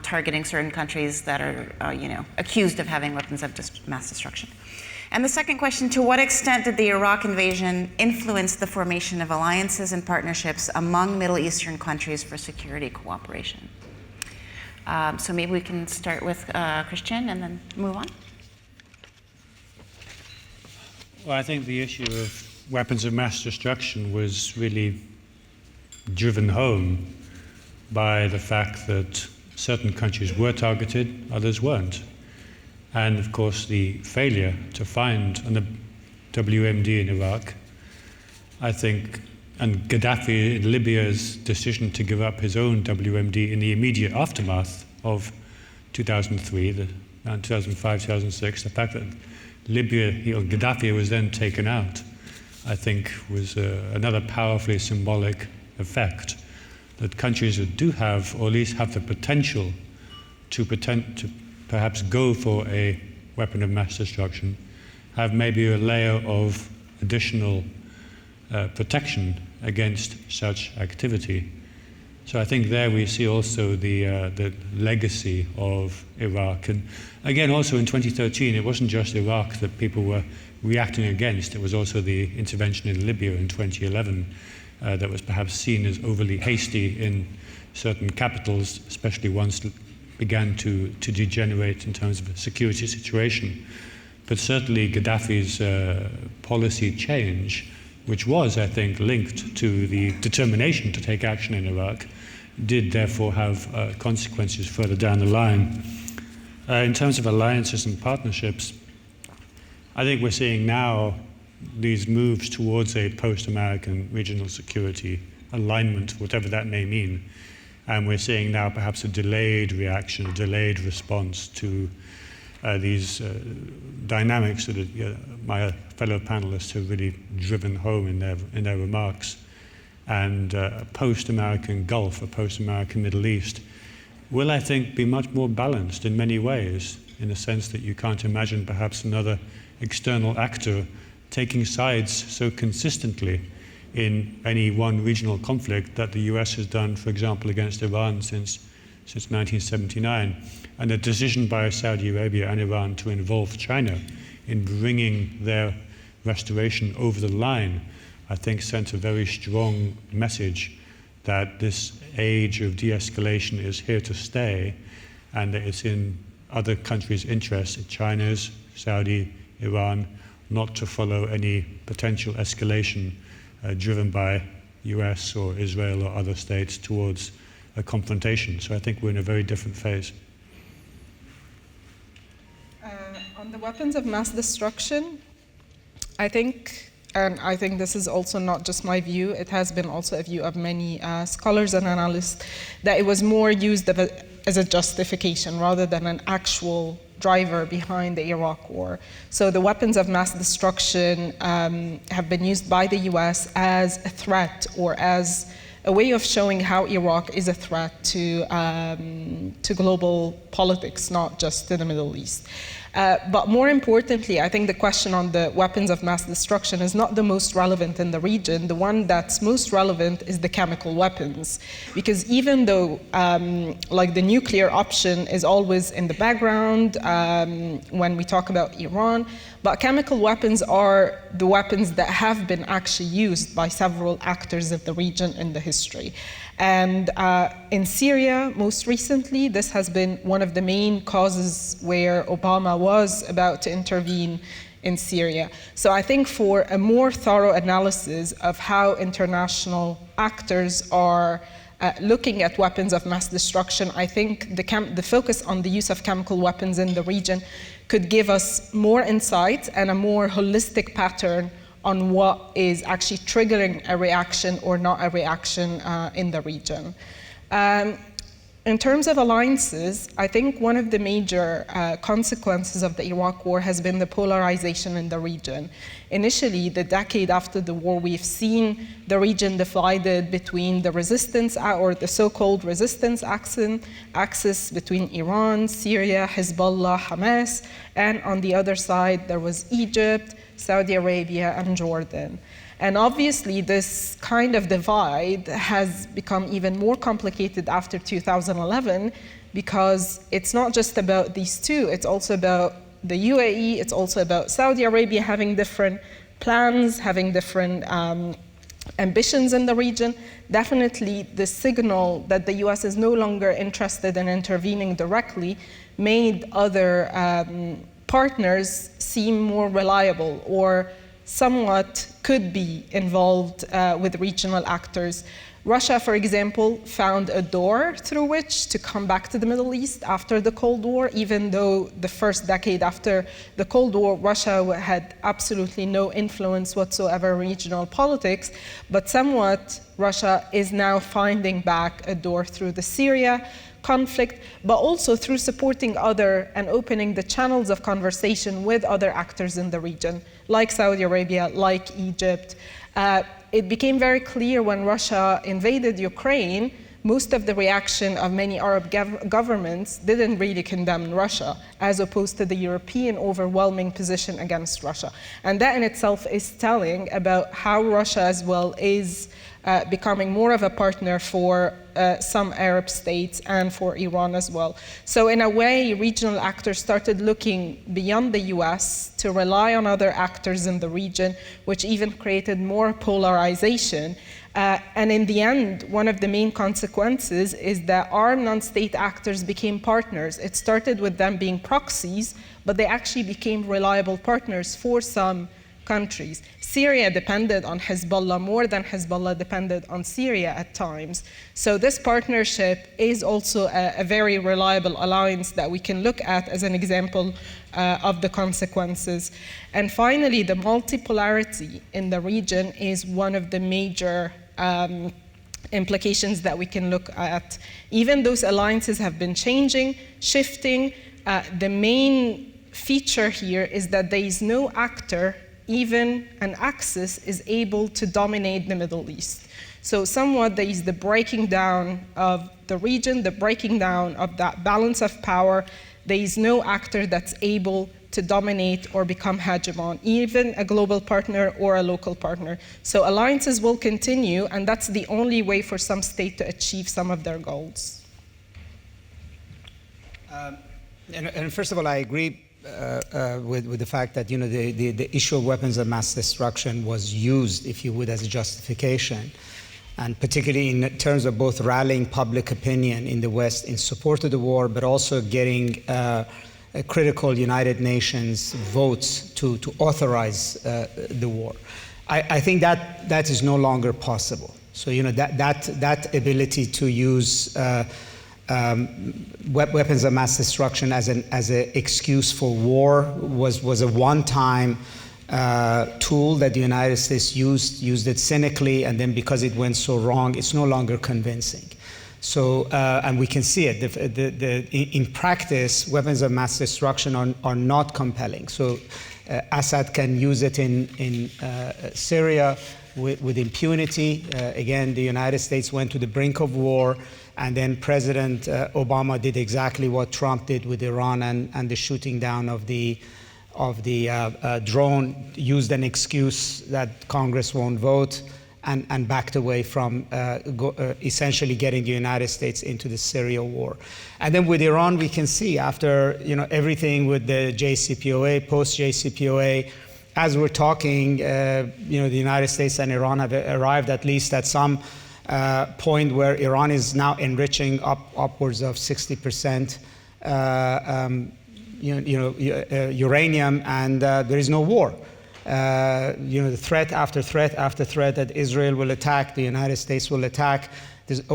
targeting certain countries that are, accused of having weapons of mass destruction. And the second question, to what extent did the Iraq invasion influence the formation of alliances and partnerships among Middle Eastern countries for security cooperation? So maybe we can start with Kristian and then move on. Well, I think the issue of weapons of mass destruction was really driven home by the fact that certain countries were targeted, others weren't. And of course, the failure to find a WMD in Iraq, I think, and Gaddafi in Libya's decision to give up his own WMD in the immediate aftermath of 2003, around 2005, 2006, the fact that Libya, Gaddafi was then taken out, I think was another powerfully symbolic effect, that countries that do have, or at least have the potential to perhaps go for a weapon of mass destruction, have maybe a layer of additional protection against such activity. So I think there we see also the legacy of Iraq. And again, also in 2013, it wasn't just Iraq that people were reacting against. It was also the intervention in Libya in 2011 that was perhaps seen as overly hasty in certain capitals, especially ones that began to degenerate in terms of the security situation. But certainly Gaddafi's policy change, which was, I think, linked to the determination to take action in Iraq, did therefore have consequences further down the line. In terms of alliances and partnerships, I think we're seeing now these moves towards a post-American regional security alignment, whatever that may mean. And we're seeing now perhaps a delayed reaction, a delayed response to these dynamics that my fellow panelists have really driven home in their remarks. And a post-American Gulf, a post-American Middle East, will, I think, be much more balanced in many ways, in the sense that you can't imagine perhaps another external actor taking sides so consistently in any one regional conflict that the US has done, for example, against Iran since 1979. And the decision by Saudi Arabia and Iran to involve China in bringing their restoration over the line, I think, sent a very strong message that this age of de-escalation is here to stay, and that it's in other countries' interests, China's, Saudi, Iran, not to follow any potential escalation driven by US or Israel or other states towards a confrontation. So I think we're in a very different phase. On the weapons of mass destruction, I think, and I think this is also not just my view, it has been also a view of many scholars and analysts, that it was more used as a justification rather than an actual driver behind the Iraq war. So the weapons of mass destruction have been used by the US as a threat, or as a way of showing how Iraq is a threat to global politics, not just to the Middle East. But more importantly, I think the question on the weapons of mass destruction is not the most relevant in the region. The one that's most relevant is the chemical weapons. Because even though like the nuclear option is always in the background when we talk about Iran, but chemical weapons are the weapons that have been actually used by several actors of the region in the history. And in Syria, most recently, this has been one of the main causes where Obama was about to intervene in Syria. So I think for a more thorough analysis of how international actors are looking at weapons of mass destruction, I think the focus on the use of chemical weapons in the region could give us more insight and a more holistic pattern on what is actually triggering a reaction or not a reaction in the region. In terms of alliances, I think one of the major consequences of the Iraq War has been the polarization in the region. Initially, the decade after the war, we've seen the region divided between the resistance, or the so-called resistance axis between Iran, Syria, Hezbollah, Hamas, and on the other side, there was Egypt, Saudi Arabia, and Jordan. And obviously, this kind of divide has become even more complicated after 2011, because it's not just about these two, it's also about the UAE, it's also about Saudi Arabia having different plans, having different ambitions in the region. Definitely, the signal that the US is no longer interested in intervening directly made other partners seem more reliable, or somewhat could be involved with regional actors. Russia, for example, found a door through which to come back to the Middle East after the Cold War, even though the first decade after the Cold War, Russia had absolutely no influence whatsoever in regional politics, but somewhat Russia is now finding back a door through the Syria conflict, but also through supporting other and opening the channels of conversation with other actors in the region, like Saudi Arabia, like Egypt. It became very clear when Russia invaded Ukraine, most of the reaction of many Arab governments didn't really condemn Russia, as opposed to the European overwhelming position against Russia. And that in itself is telling about how Russia as well is becoming more of a partner for some Arab states and for Iran as well. So in a way, regional actors started looking beyond the US to rely on other actors in the region, which even created more polarization. And in the end, one of the main consequences is that our non-state actors became partners. It started with them being proxies, but they actually became reliable partners for some countries. Syria depended on Hezbollah more than Hezbollah depended on Syria at times. So this partnership is also a very reliable alliance that we can look at as an example of the consequences. And finally, the multipolarity in the region is one of the major implications that we can look at. Even those alliances have been changing, shifting. The main feature here is that there is no actor, even an axis, is able to dominate the Middle East. So somewhat there is the breaking down of the region, the breaking down of that balance of power. There is no actor that's able to dominate or become hegemon, even a global partner or a local partner. So alliances will continue, and that's the only way for some state to achieve some of their goals. And first of all, I agree with the fact that the issue of weapons of mass destruction was used, if you would, as a justification, and particularly in terms of both rallying public opinion in the West in support of the war, but also getting critical United Nations votes to authorize the war. I think that is no longer possible. So that ability to use weapons of mass destruction as an excuse for war was a one-time tool that the United States used it cynically, and then because it went so wrong, it's no longer convincing. So, and we can see it. In practice, weapons of mass destruction are not compelling. So, Assad can use it in Syria with impunity. Again, the United States went to the brink of war, and then President Obama did exactly what Trump did with Iran and the shooting down of the drone, used an excuse that Congress won't vote, and backed away from essentially getting the United States into the Syria war. And then with Iran, we can see after everything with the JCPOA, post-JCPOA, as we're talking, the United States and Iran have arrived at least at some point where Iran is now enriching upwards of 60% uranium, and there is no war. The threat after threat after threat that Israel will attack, the United States will attack.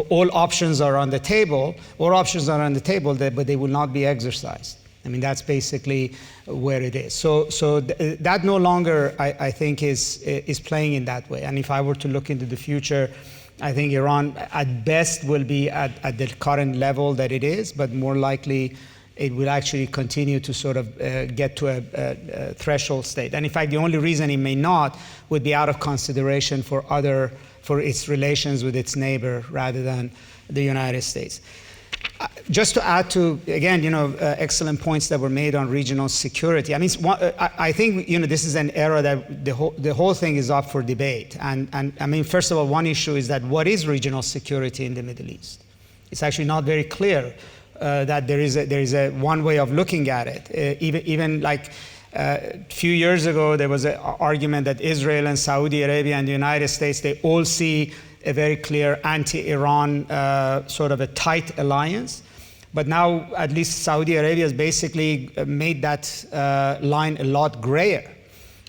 All options are on the table. All options are on the table, but they will not be exercised. I mean, that's basically where it is. So that no longer, I think, is playing in that way. And if I were to look into the future, I think Iran at best will be at the current level that it is, but more likely it will actually continue to sort of get to a threshold state. And in fact, the only reason it may not would be out of consideration for its relations with its neighbor rather than the United States. Just to add to, again, excellent points that were made on regional security. I mean, I think, this is an era that the whole thing is up for debate. And I mean, first of all, one issue is that what is regional security in the Middle East? It's actually not very clear that there is a one way of looking at it. Even like a few years ago, there was an argument that Israel and Saudi Arabia and the United States, they all see a very clear anti-Iran sort of a tight alliance. But now at least Saudi Arabia has basically made that line a lot grayer,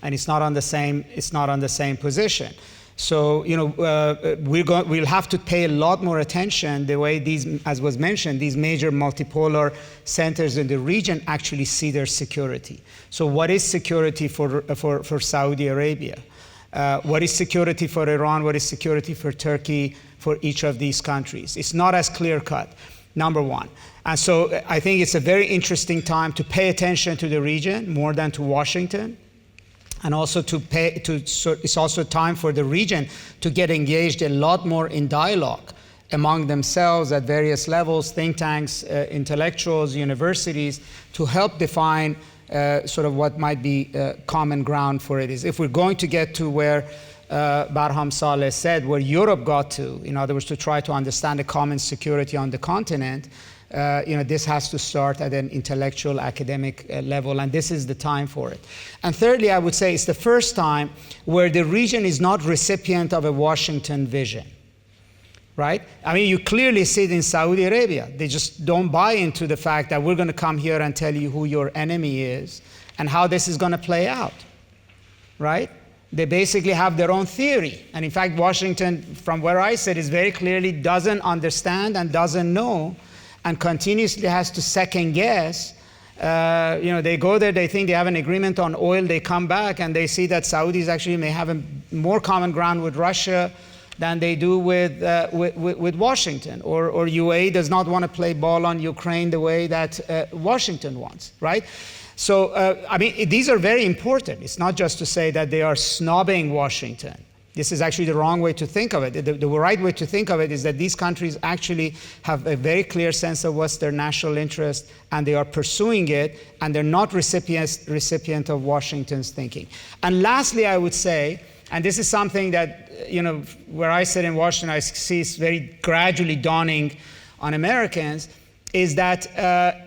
and it's not on the same position. So we'll have to pay a lot more attention the way these, as was mentioned, these major multipolar centers in the region actually see their security. So what is security for Saudi Arabia? What is security for Iran? What is security for Turkey, for each of these countries? It's not as clear-cut, number one. And so I think it's a very interesting time to pay attention to the region more than to Washington. And also it's also time for the region to get engaged a lot more in dialogue among themselves at various levels, think tanks, intellectuals, universities, to help define sort of what might be common ground for it is. If we're going to get to where Barham Saleh said, where Europe got to, in other words, to try to understand a common security on the continent, this has to start at an intellectual, academic level, and this is the time for it. And thirdly, I would say it's the first time where the region is not recipient of a Washington vision. Right? I mean, you clearly see it in Saudi Arabia. They just don't buy into the fact that we're going to come here and tell you who your enemy is and how this is going to play out. Right? They basically have their own theory. And in fact, Washington, from where I sit, is very clearly doesn't understand and doesn't know and continuously has to second guess. They go there, they think they have an agreement on oil, they come back and they see that Saudis actually may have a more common ground with Russia than they do with Washington, or UAE does not want to play ball on Ukraine the way that Washington wants, right? So, I mean, these are very important. It's not just to say that they are snobbing Washington. This is actually the wrong way to think of it. The right way to think of it is that these countries actually have a very clear sense of what's their national interest, and they are pursuing it, and they're not recipient of Washington's thinking. And lastly, I would say, and this is something that, where I sit in Washington, I see it's very gradually dawning on Americans, is that,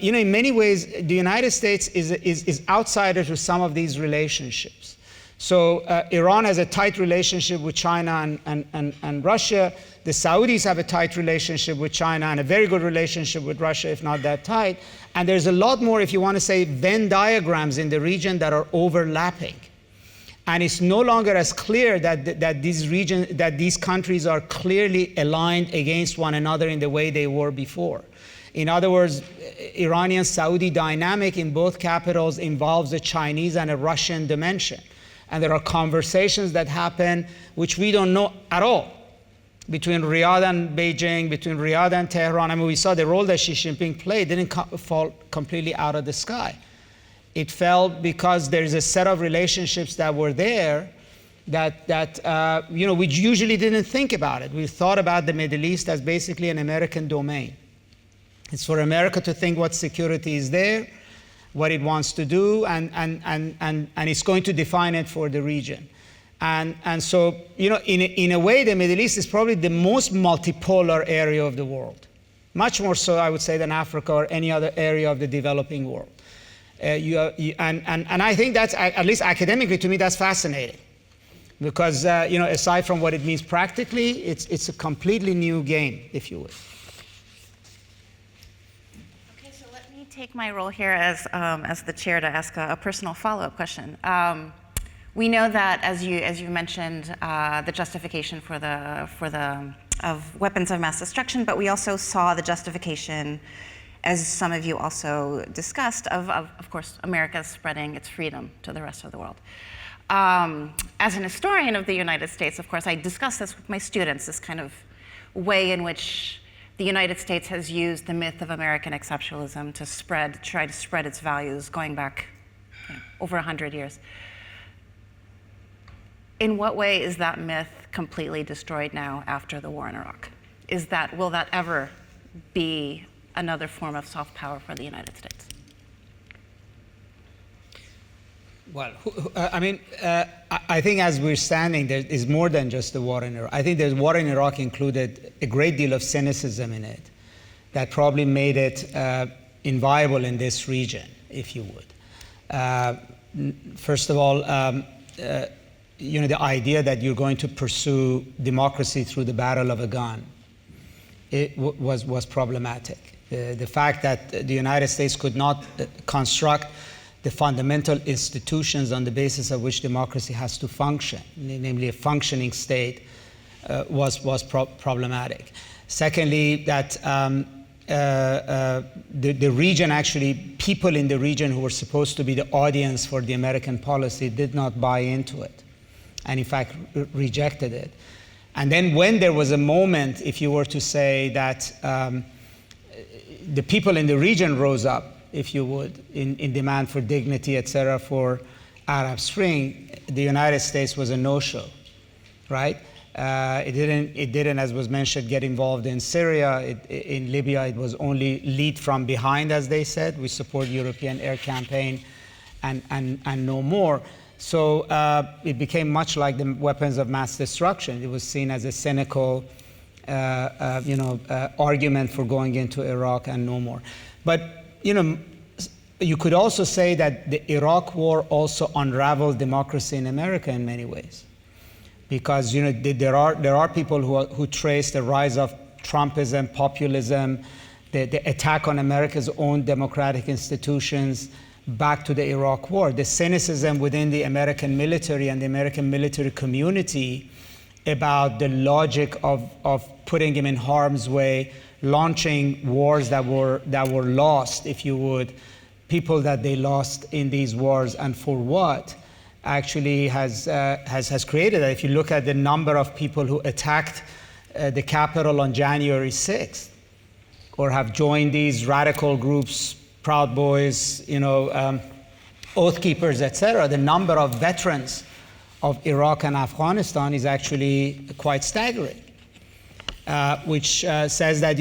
in many ways, the United States is outsider to some of these relationships. So Iran has a tight relationship with China and Russia. The Saudis have a tight relationship with China and a very good relationship with Russia, if not that tight. And there's a lot more, if you want to say, Venn diagrams in the region that are overlapping. And it's no longer as clear that these countries are clearly aligned against one another in the way they were before. In other words, Iranian-Saudi dynamic in both capitals involves a Chinese and a Russian dimension. And there are conversations that happen which we don't know at all between Riyadh and Beijing, between Riyadh and Tehran. I mean, we saw the role that Xi Jinping played didn't fall completely out of the sky. It fell because there's a set of relationships that were there that we usually didn't think about it. We thought about the Middle East as basically an American domain. It's for America to think what security is there, what it wants to do, and it's going to define it for the region. And so, in a way, the Middle East is probably the most multipolar area of the world. Much more so, I would say, than Africa or any other area of the developing world. And I think that's, at least academically, to me, that's fascinating. Because, aside from what it means practically, it's a completely new game, if you will. Okay, so let me take my role here as the chair to ask a personal follow-up question. We know that, as you mentioned, the justification of weapons of mass destruction, but we also saw the justification, as some of you also discussed, of course, America spreading its freedom to the rest of the world. As an historian of the United States, of course, I discuss this with my students, this kind of way in which the United States has used the myth of American exceptionalism to try to spread its values going back over 100 years. In what way is that myth completely destroyed now after the war in Iraq? Will that ever be another form of soft power for the United States? Well, I think as we're standing, there is more than just the war in Iraq. I think the war in Iraq included a great deal of cynicism in it that probably made it inviable in this region, if you would. First of all, the idea that you're going to pursue democracy through the barrel of a gun, it was problematic. The fact that the United States could not construct the fundamental institutions on the basis of which democracy has to function, namely a functioning state, was problematic. Secondly, that the region, actually, people in the region who were supposed to be the audience for the American policy did not buy into it, and in fact rejected it. And then when there was a moment, if you were to say that the people in the region rose up, if you would, in demand for dignity, etc., for Arab Spring, the United States was a no-show, right? It didn't, as was mentioned, get involved in Syria. In Libya, it was only lead from behind, as they said. We support European air campaign and no more. So it became much like the weapons of mass destruction. It was seen as a cynical argument for going into Iraq and no more. But you could also say that the Iraq war also unraveled democracy in America in many ways, because there are people who trace the rise of Trumpism, populism, the attack on America's own democratic institutions back to the Iraq war, the cynicism within the American military and the American military community about the logic of putting him in harm's way, launching wars that were lost, if you would, people that they lost in these wars, and for what, actually has created that. If you look at the number of people who attacked the Capitol on January 6th, or have joined these radical groups, Proud Boys, Oath Keepers, etc., the number of veterans of Iraq and Afghanistan is actually quite staggering. Which says that,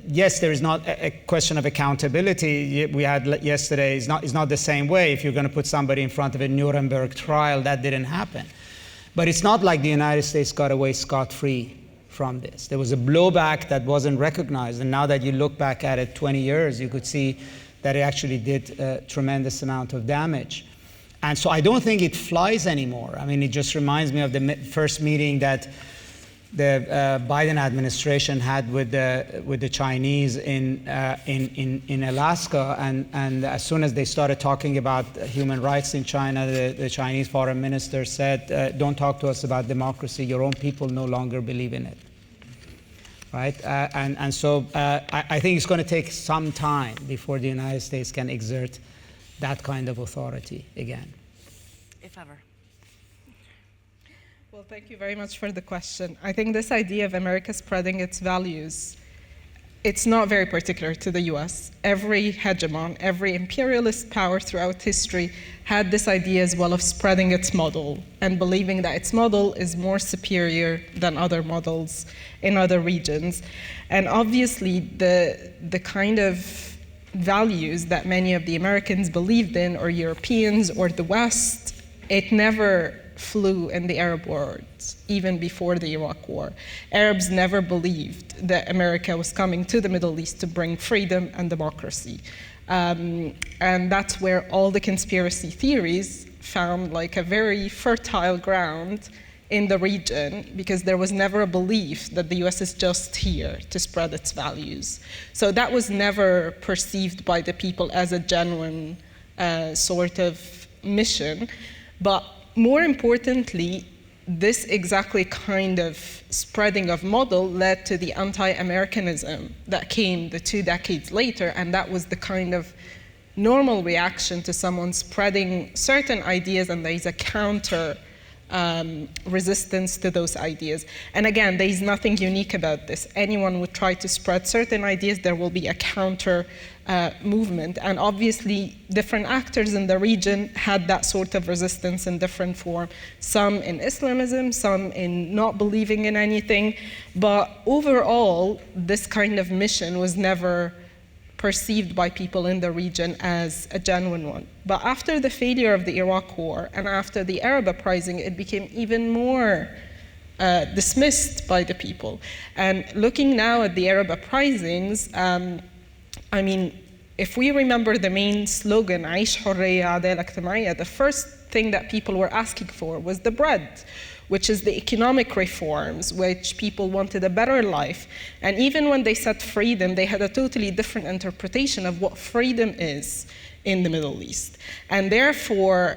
yes, there is not a question of accountability. We had yesterday, is not the same way. If you're going to put somebody in front of a Nuremberg trial, that didn't happen. But it's not like the United States got away scot-free from this. There was a blowback that wasn't recognized. And now that you look back at it 20 years, you could see that it actually did a tremendous amount of damage. And so I don't think it flies anymore. I mean, it just reminds me of the first meeting that the Biden administration had with the Chinese in Alaska, and as soon as they started talking about human rights in China, the Chinese foreign minister said, "Don't talk to us about democracy. Your own people no longer believe in it." Right? And so I think it's going to take some time before the United States can exert that kind of authority again, if ever. Well, thank you very much for the question. I think this idea of America spreading its values, it's not very particular to the US. Every hegemon, every imperialist power throughout history had this idea as well of spreading its model and believing that its model is more superior than other models in other regions. And obviously, the kind of values that many of the Americans believed in, or Europeans, or the West, it never flew in the Arab world, even before the Iraq War. Arabs never believed that America was coming to the Middle East to bring freedom and democracy. And that's where all the conspiracy theories found like a very fertile ground in the region, because there was never a belief that the US is just here to spread its values. So that was never perceived by the people as a genuine sort of mission. But more importantly, this exactly kind of spreading of model led to the anti-Americanism that came the 2 decades later, and that was the kind of normal reaction to someone spreading certain ideas, and there is a counter resistance to those ideas. And again, there is nothing unique about this. Anyone would try to spread certain ideas, there will be a counter movement. And obviously, different actors in the region had that sort of resistance in different form. Some in Islamism, some in not believing in anything. But overall, this kind of mission was never perceived by people in the region as a genuine one. But after the failure of the Iraq War and after the Arab uprising, it became even more dismissed by the people. And looking now at the Arab uprisings, I mean, if we remember the main slogan, عيش حرية عدالة اجتماعية, the first thing that people were asking for was the bread, which is the economic reforms, which people wanted a better life. And even when they said freedom, they had a totally different interpretation of what freedom is in the Middle East. And therefore,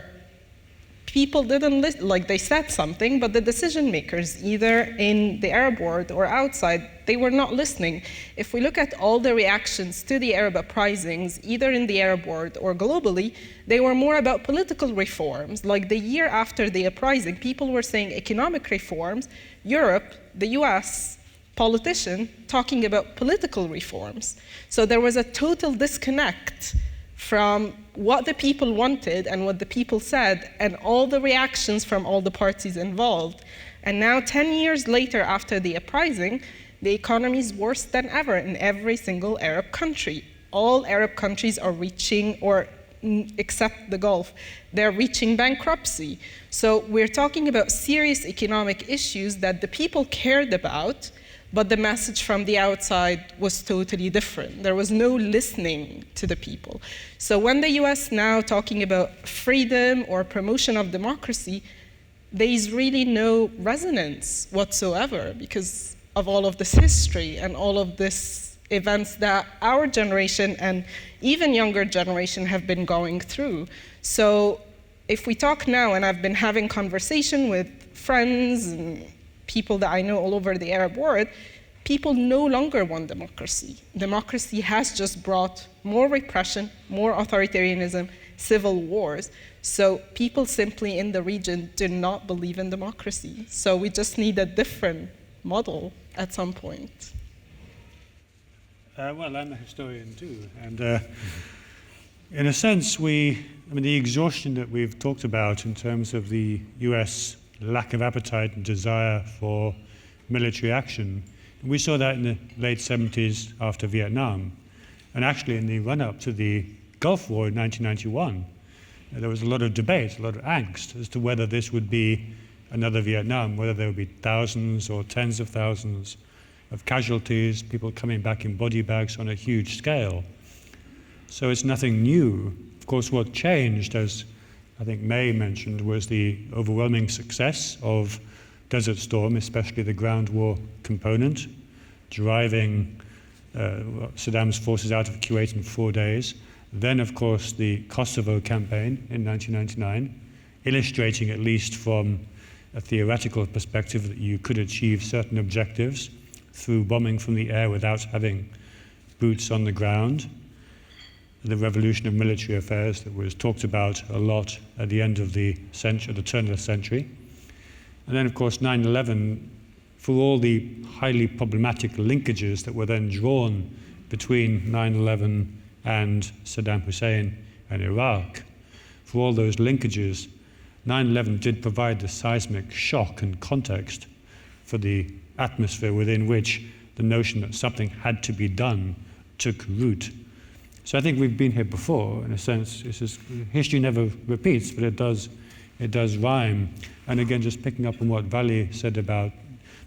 people didn't listen, like they said something, but the decision makers, either in the Arab world or outside, they were not listening. If we look at all the reactions to the Arab uprisings, either in the Arab world or globally, they were more about political reforms. Like the year after the uprising, people were saying economic reforms, Europe, the US, politician talking about political reforms. So there was a total disconnect from what the people wanted and what the people said, and all the reactions from all the parties involved. And now, 10 years later, after the uprising, the economy is worse than ever in every single Arab country. All Arab countries are reaching, or except the Gulf, they're reaching bankruptcy. So we're talking about serious economic issues that the people cared about, but the message from the outside was totally different. There was no listening to the people. So when the US now talking about freedom or promotion of democracy, there is really no resonance whatsoever because of all of this history and all of this events that our generation and even younger generation have been going through. So if we talk now, and I've been having conversation with friends and people that I know all over the Arab world, people no longer want democracy. Democracy has just brought more repression, more authoritarianism, civil wars. So people simply in the region do not believe in democracy. So we just need a different model at some point. Well, I'm a historian too, and in a sense, the exhaustion that we've talked about in terms of the US lack of appetite and desire for military action, we saw that in the late 70s after Vietnam, and actually in the run-up to the Gulf War in 1991, there was a lot of debate, a lot of angst as to whether this would be another Vietnam, whether there would be thousands or tens of thousands of casualties, people coming back in body bags on a huge scale. So it's nothing new. Of course, what changed, as I think May mentioned, was the overwhelming success of Desert Storm, especially the ground war component, driving Saddam's forces out of Kuwait in 4 days. Then, of course, the Kosovo campaign in 1999, illustrating, at least from a theoretical perspective, that you could achieve certain objectives through bombing from the air without having boots on the ground. The revolution of military affairs that was talked about a lot at the end of the century, the turn of the century. And then, of course, 9/11, for all the highly problematic linkages that were then drawn between 9/11 and Saddam Hussein and Iraq, for all those linkages, 9/11 did provide the seismic shock and context for the atmosphere within which the notion that something had to be done took root. So I think we've been here before, in a sense. History never repeats, but it does rhyme. And again, just picking up on what Vali said about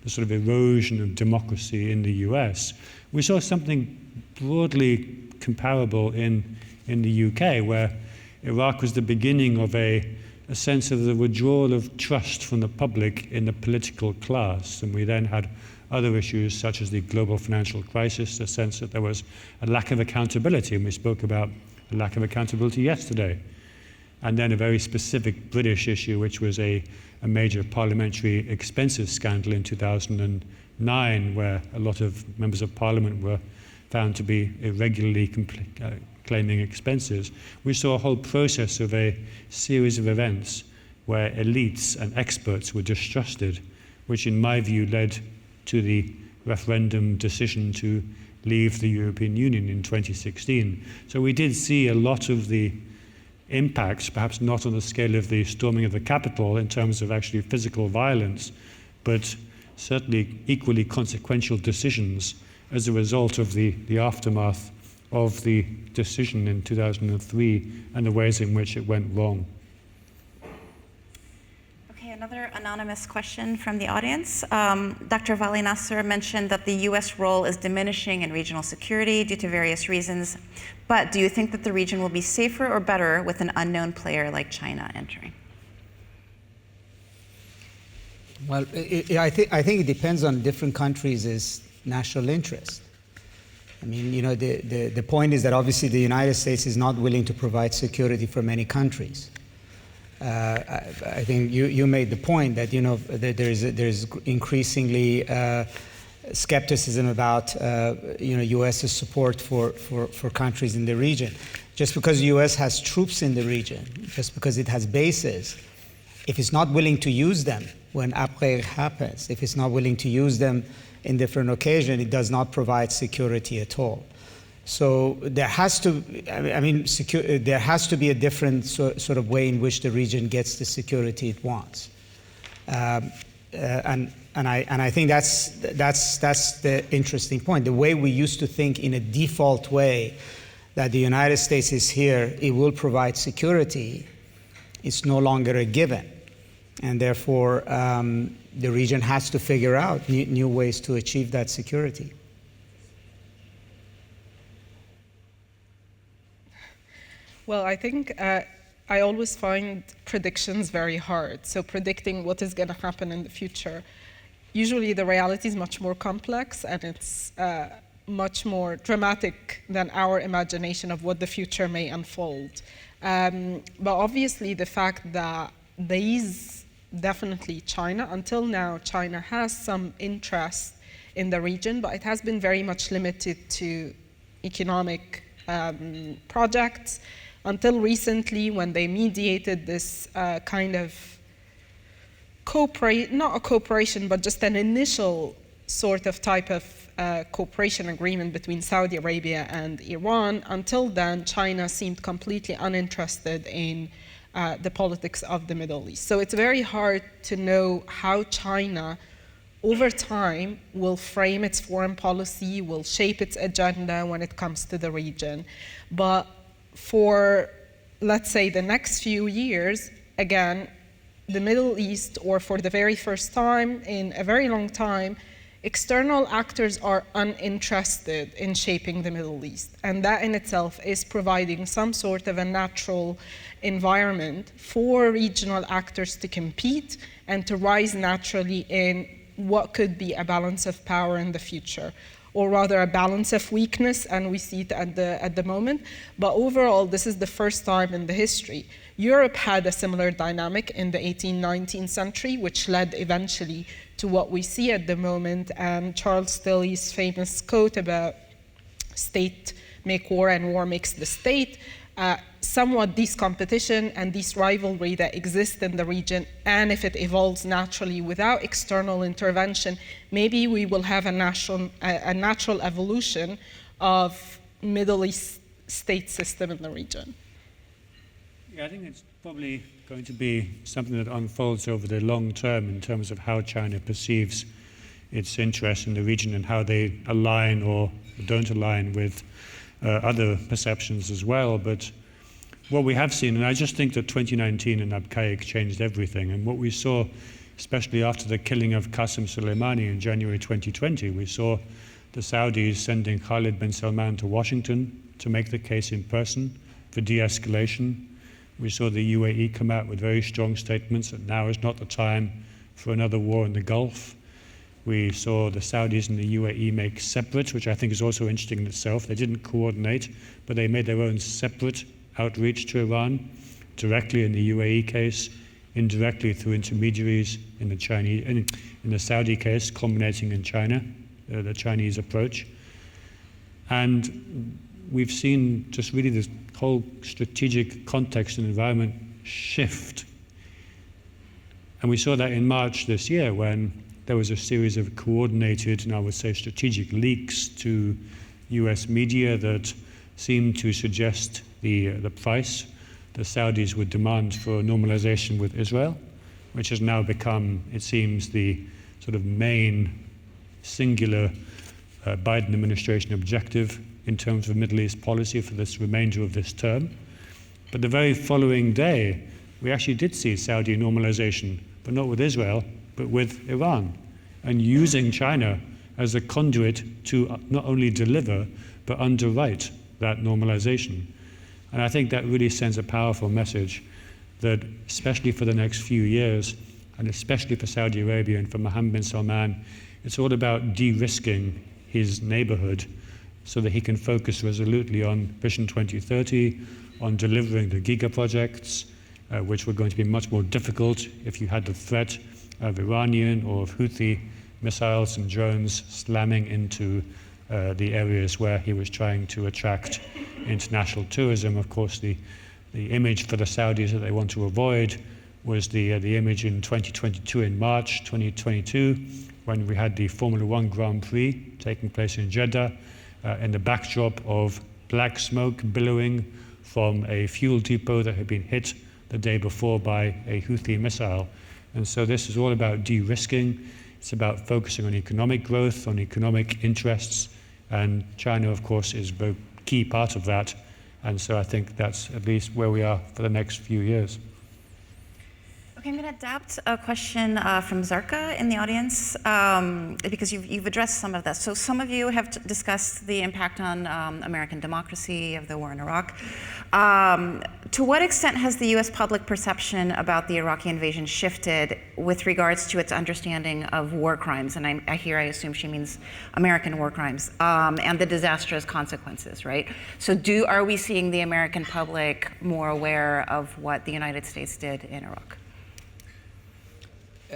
the sort of erosion of democracy in the US, we saw something broadly comparable in the UK, where Iraq was the beginning of a sense of the withdrawal of trust from the public in the political class. And we then had other issues such as the global financial crisis, the sense that there was a lack of accountability, and we spoke about a lack of accountability yesterday. And then a very specific British issue, which was a major parliamentary expenses scandal in 2009, where a lot of members of parliament were found to be irregularly claiming expenses. We saw a whole process of a series of events where elites and experts were distrusted, which in my view led to the referendum decision to leave the European Union in 2016. So we did see a lot of the impacts, perhaps not on the scale of the storming of the Capitol in terms of actually physical violence, but certainly equally consequential decisions as a result of the aftermath of the decision in 2003 and the ways in which it went wrong. Okay, another anonymous question from the audience. Dr. Vali Nasr mentioned that the US role is diminishing in regional security due to various reasons, but do you think that the region will be safer or better with an unknown player like China entering? Well, I think it depends on different countries' national interest. I mean, you know, the point is that obviously the United States is not willing to provide security for many countries. I think you made the point that, you know, there's increasingly skepticism about, you know, U.S.'s support for countries in the region. Just because the U.S. has troops in the region, just because it has bases, if it's not willing to use them when après happens, if it's not willing to use them in different occasions, it does not provide security at all. So there has to, there has to be a different sort of way in which the region gets the security it wants, and I think that's the interesting point. The way we used to think in a default way that the United States is here, it will provide security, is no longer a given, and therefore the region has to figure out new ways to achieve that security. Well, I think I always find predictions very hard. So predicting what is going to happen in the future, usually the reality is much more complex and it's much more dramatic than our imagination of what the future may unfold. But obviously the fact that definitely China, until now, China has some interest in the region, but it has been very much limited to economic projects, until recently when they mediated this kind of not a cooperation, but just an initial sort of type of cooperation agreement between Saudi Arabia and Iran. Until then, China seemed completely uninterested in the politics of the Middle East. So it's very hard to know how China, over time, will frame its foreign policy, will shape its agenda when it comes to the region. But for, let's say, the next few years, again, the Middle East, or for the very first time in a very long time, external actors are uninterested in shaping the Middle East. And that in itself is providing some sort of a natural environment for regional actors to compete and to rise naturally in what could be a balance of power in the future, or rather a balance of weakness, and we see it at the moment. But overall, this is the first time in the history. Europe had a similar dynamic in the 18th, 19th century, which led eventually to what we see at the moment, and Charles Tilly's famous quote about state make war and war makes the state. Somewhat this competition and this rivalry that exist in the region, and if it evolves naturally without external intervention, maybe we will have a natural evolution of Middle East state system in the region. Yeah, I think it's probably going to be something that unfolds over the long term in terms of how China perceives its interests in the region and how they align or don't align with other perceptions as well. But what we have seen, and I just think that 2019 in Abqaiq changed everything, and what we saw, especially after the killing of Qasem Soleimani in January 2020, we saw the Saudis sending Khalid bin Salman to Washington to make the case in person for de-escalation. We saw the UAE come out with very strong statements that now is not the time for another war in the Gulf. We saw the Saudis and the UAE make separate, which I think is also interesting in itself. They didn't coordinate, but they made their own separate outreach to Iran, directly in the UAE case, indirectly through intermediaries in the Chinese, in the Saudi case, culminating in China, the Chinese approach. And we've seen just really this whole strategic context and environment shift And we saw that in March this year when there was a series of coordinated, and I would say strategic leaks to US media that seemed to suggest the price the Saudis would demand for normalization with Israel, which has now become, it seems, the sort of main singular Biden administration objective in terms of Middle East policy for this remainder of this term. But the very following day, we actually did see Saudi normalization, but not with Israel, but with Iran, and using China as a conduit to not only deliver, but underwrite that normalization. And I think that really sends a powerful message that, especially for the next few years, and especially for Saudi Arabia and for Mohammed bin Salman, it's all about de-risking his neighborhood so that he can focus resolutely on Vision 2030, on delivering the giga projects, which were going to be much more difficult if you had the threat of Iranian or of Houthi missiles and drones slamming into the areas where he was trying to attract international tourism. Of course, the image for the Saudis that they want to avoid was the image in 2022, in March 2022, when we had the Formula One Grand Prix taking place in Jeddah, in the backdrop of black smoke billowing from a fuel depot that had been hit the day before by a Houthi missile. And so this is all about de-risking. It's about focusing on economic growth, on economic interests, and China, of course, is a very key part of that. And so I think that's at least where we are for the next few years. Okay, I'm going to adapt a question from Zarka in the audience, because you've addressed some of that. So some of you have discussed the impact on American democracy of the war in Iraq. To what extent has the US public perception about the Iraqi invasion shifted with regards to its understanding of war crimes? And I assume she means American war crimes, and the disastrous consequences, right? So are we seeing the American public more aware of what the United States did in Iraq?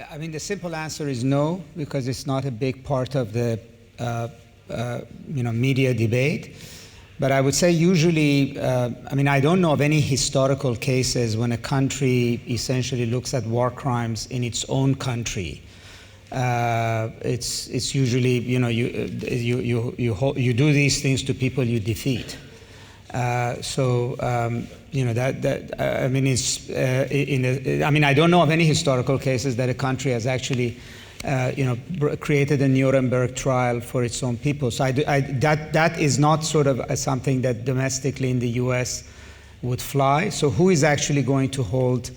I mean, the simple answer is no, because it's not a big part of the media debate. But I would say usually, I don't know of any historical cases when a country essentially looks at war crimes in its own country. It's usually, you do these things to people you defeat. I don't know of any historical cases that a country has actually, created a Nuremberg trial for its own people. So that is not sort of something that domestically in the U.S. would fly. So who is actually going to hold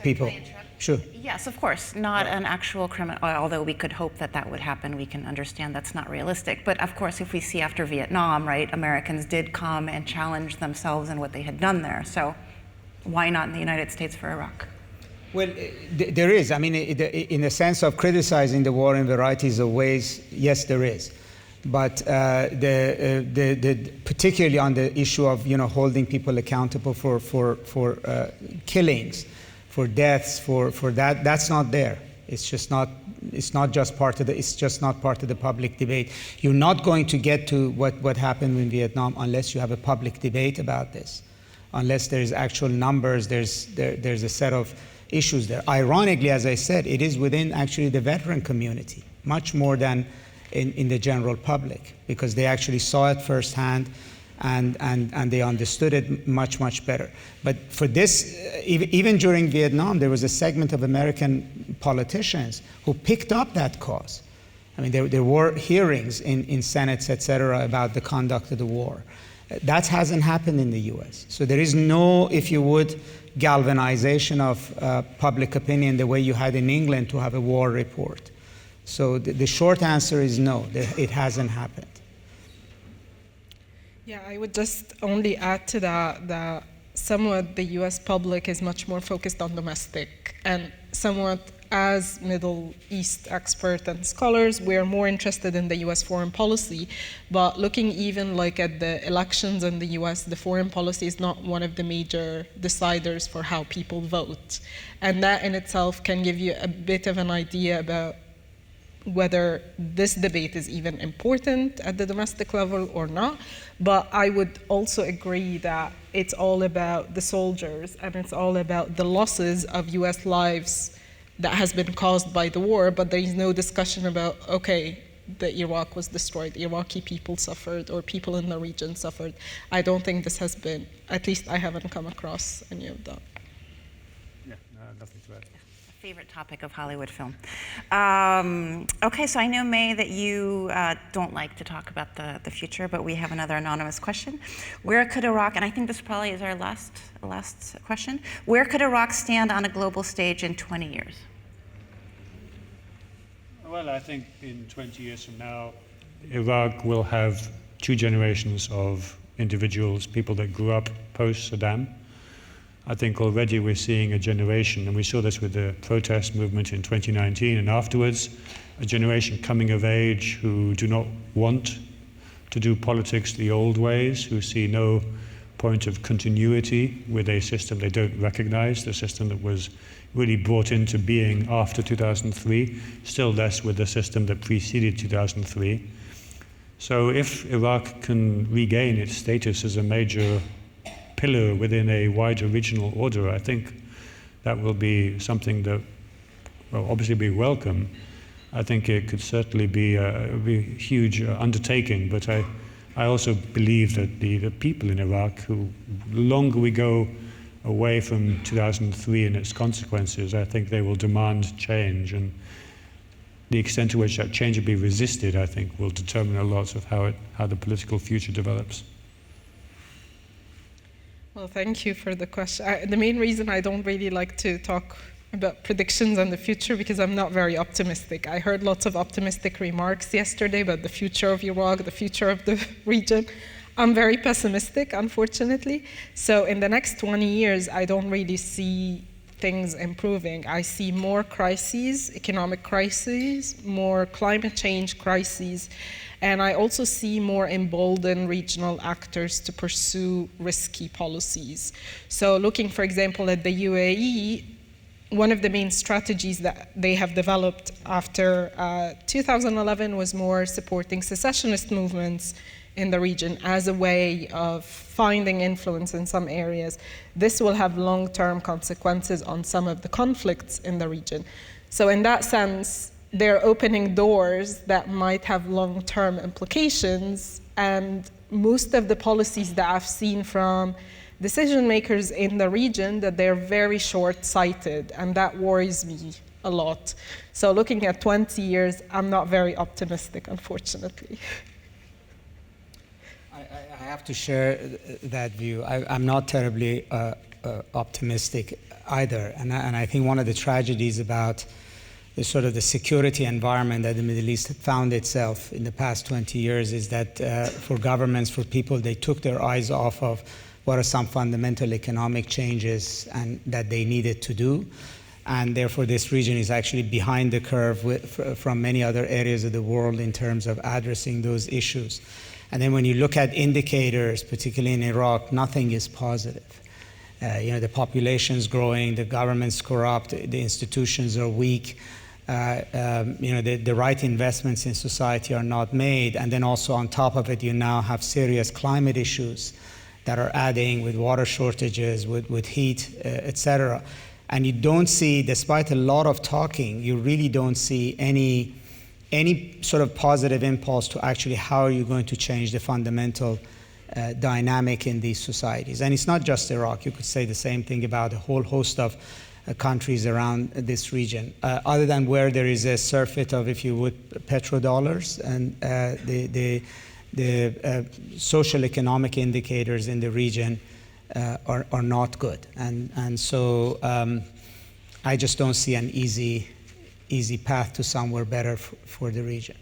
people? Can I interrupt? Sure. Yes, of course, not an actual criminal, although we could hope that that would happen. We can understand that's not realistic. But of course, if we see after Vietnam, right, Americans did come and challenge themselves and what they had done there. So why not in the United States for Iraq? Well, there is. I mean, in the sense of criticizing the war in varieties of ways, yes, there is. But particularly on the issue of holding people accountable for killings, for deaths, for that, that's not there. It's just not. It's not just part of the. It's just not part of the public debate. You're not going to get to what happened in Vietnam unless you have a public debate about this, unless there's actual numbers. There's a set of issues there. Ironically, as I said, it is within actually the veteran community, much more than in the general public, because they actually saw it firsthand and they understood it much better. But for this, even during Vietnam, there was a segment of American politicians who picked up that cause. I mean, there were hearings in senates, et cetera, about the conduct of the war. That hasn't happened in the US. So there is no, if you would, galvanization of public opinion the way you had in England to have a war report. So the short answer is no, it hasn't happened. Yeah, I would just only add to that somewhat the US public is much more focused on domestic, and somewhat as Middle East experts and scholars, we're more interested in the US foreign policy. But looking even like at the elections in the US, the foreign policy is not one of the major deciders for how people vote. And that in itself can give you a bit of an idea about whether this debate is even important at the domestic level or not. But I would also agree that it's all about the soldiers and it's all about the losses of US lives that has been caused by the war, but there is no discussion about, okay, the Iraq was destroyed, Iraqi people suffered, or people in the region suffered. I don't think this has been, at least I haven't come across any of that. Yeah, nothing to add. Favorite topic of Hollywood film. Okay, so I know, May, that you don't like to talk about the future, but we have another anonymous question. Where could Iraq, and I think this probably is our last question, where could Iraq stand on a global stage in 20 years? Well, I think in 20 years from now, Iraq will have 2 generations of individuals, people that grew up post-Saddam. I think already we're seeing a generation, and we saw this with the protest movement in 2019 and afterwards, a generation coming of age who do not want to do politics the old ways, who see no point of continuity with a system they don't recognize, the system that was really brought into being after 2003, still less with the system that preceded 2003. So if Iraq can regain its status as a major pillar within a wider regional order, I think that will be something that will obviously be welcome. I think it could certainly be a huge undertaking, but I also believe that the people in Iraq, who the longer we go away from 2003 and its consequences, I think they will demand change, and the extent to which that change will be resisted, I think, will determine a lot of how the political future develops. Well, thank you for the question. The main reason I don't really like to talk about predictions on the future because I'm not very optimistic. I heard lots of optimistic remarks yesterday about the future of Iraq, the future of the region. I'm very pessimistic, unfortunately. So in the next 20 years, I don't really see things improving. I see more crises, economic crises, more climate change crises, and I also see more emboldened regional actors to pursue risky policies. So looking, for example, at the UAE, one of the main strategies that they have developed after 2011 was more supporting secessionist movements in the region as a way of finding influence in some areas. This will have long-term consequences on some of the conflicts in the region. So in that sense, they're opening doors that might have long-term implications, and most of the policies that I've seen from decision makers in the region, that they're very short-sighted, and that worries me a lot. So looking at 20 years, I'm not very optimistic, unfortunately. I have to share that view. I'm not terribly optimistic either, and I think one of the tragedies about the sort of the security environment that the Middle East had found itself in the past 20 years is that for governments, for people, they took their eyes off of what are some fundamental economic changes and that they needed to do. And therefore, this region is actually behind the curve from many other areas of the world in terms of addressing those issues. And then when you look at indicators, particularly in Iraq, nothing is positive. The population's growing, the government's corrupt, the institutions are weak. The right investments in society are not made, and then also on top of it, you now have serious climate issues that are adding with water shortages, with heat, etc. And you don't see, despite a lot of talking, you really don't see any sort of positive impulse to actually how are you going to change the fundamental dynamic in these societies. And it's not just Iraq. You could say the same thing about a whole host of countries around this region, other than where there is a surfeit of, if you would, petrodollars, and the social economic indicators in the region are not good. And so I just don't see an easy path to somewhere better for the region.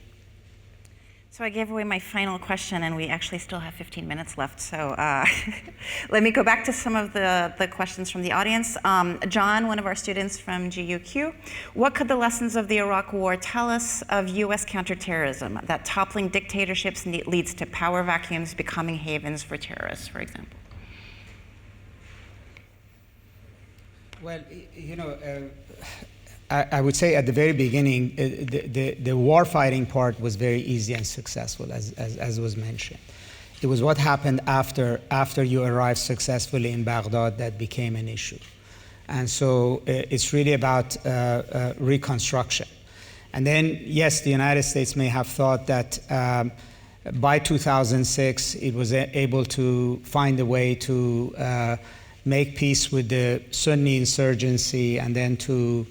So I gave away my final question, and we actually still have 15 minutes left. So let me go back to some of the questions from the audience. John, one of our students from GUQ, what could the lessons of the Iraq War tell us of U.S. counterterrorism, that toppling dictatorships leads to power vacuums becoming havens for terrorists, for example? Well, I would say at the very beginning, the war fighting part was very easy and successful, as was mentioned. It was what happened after you arrived successfully in Baghdad that became an issue. And so it's really about reconstruction. And then, yes, the United States may have thought that by 2006, it was able to find a way to make peace with the Sunni insurgency and then to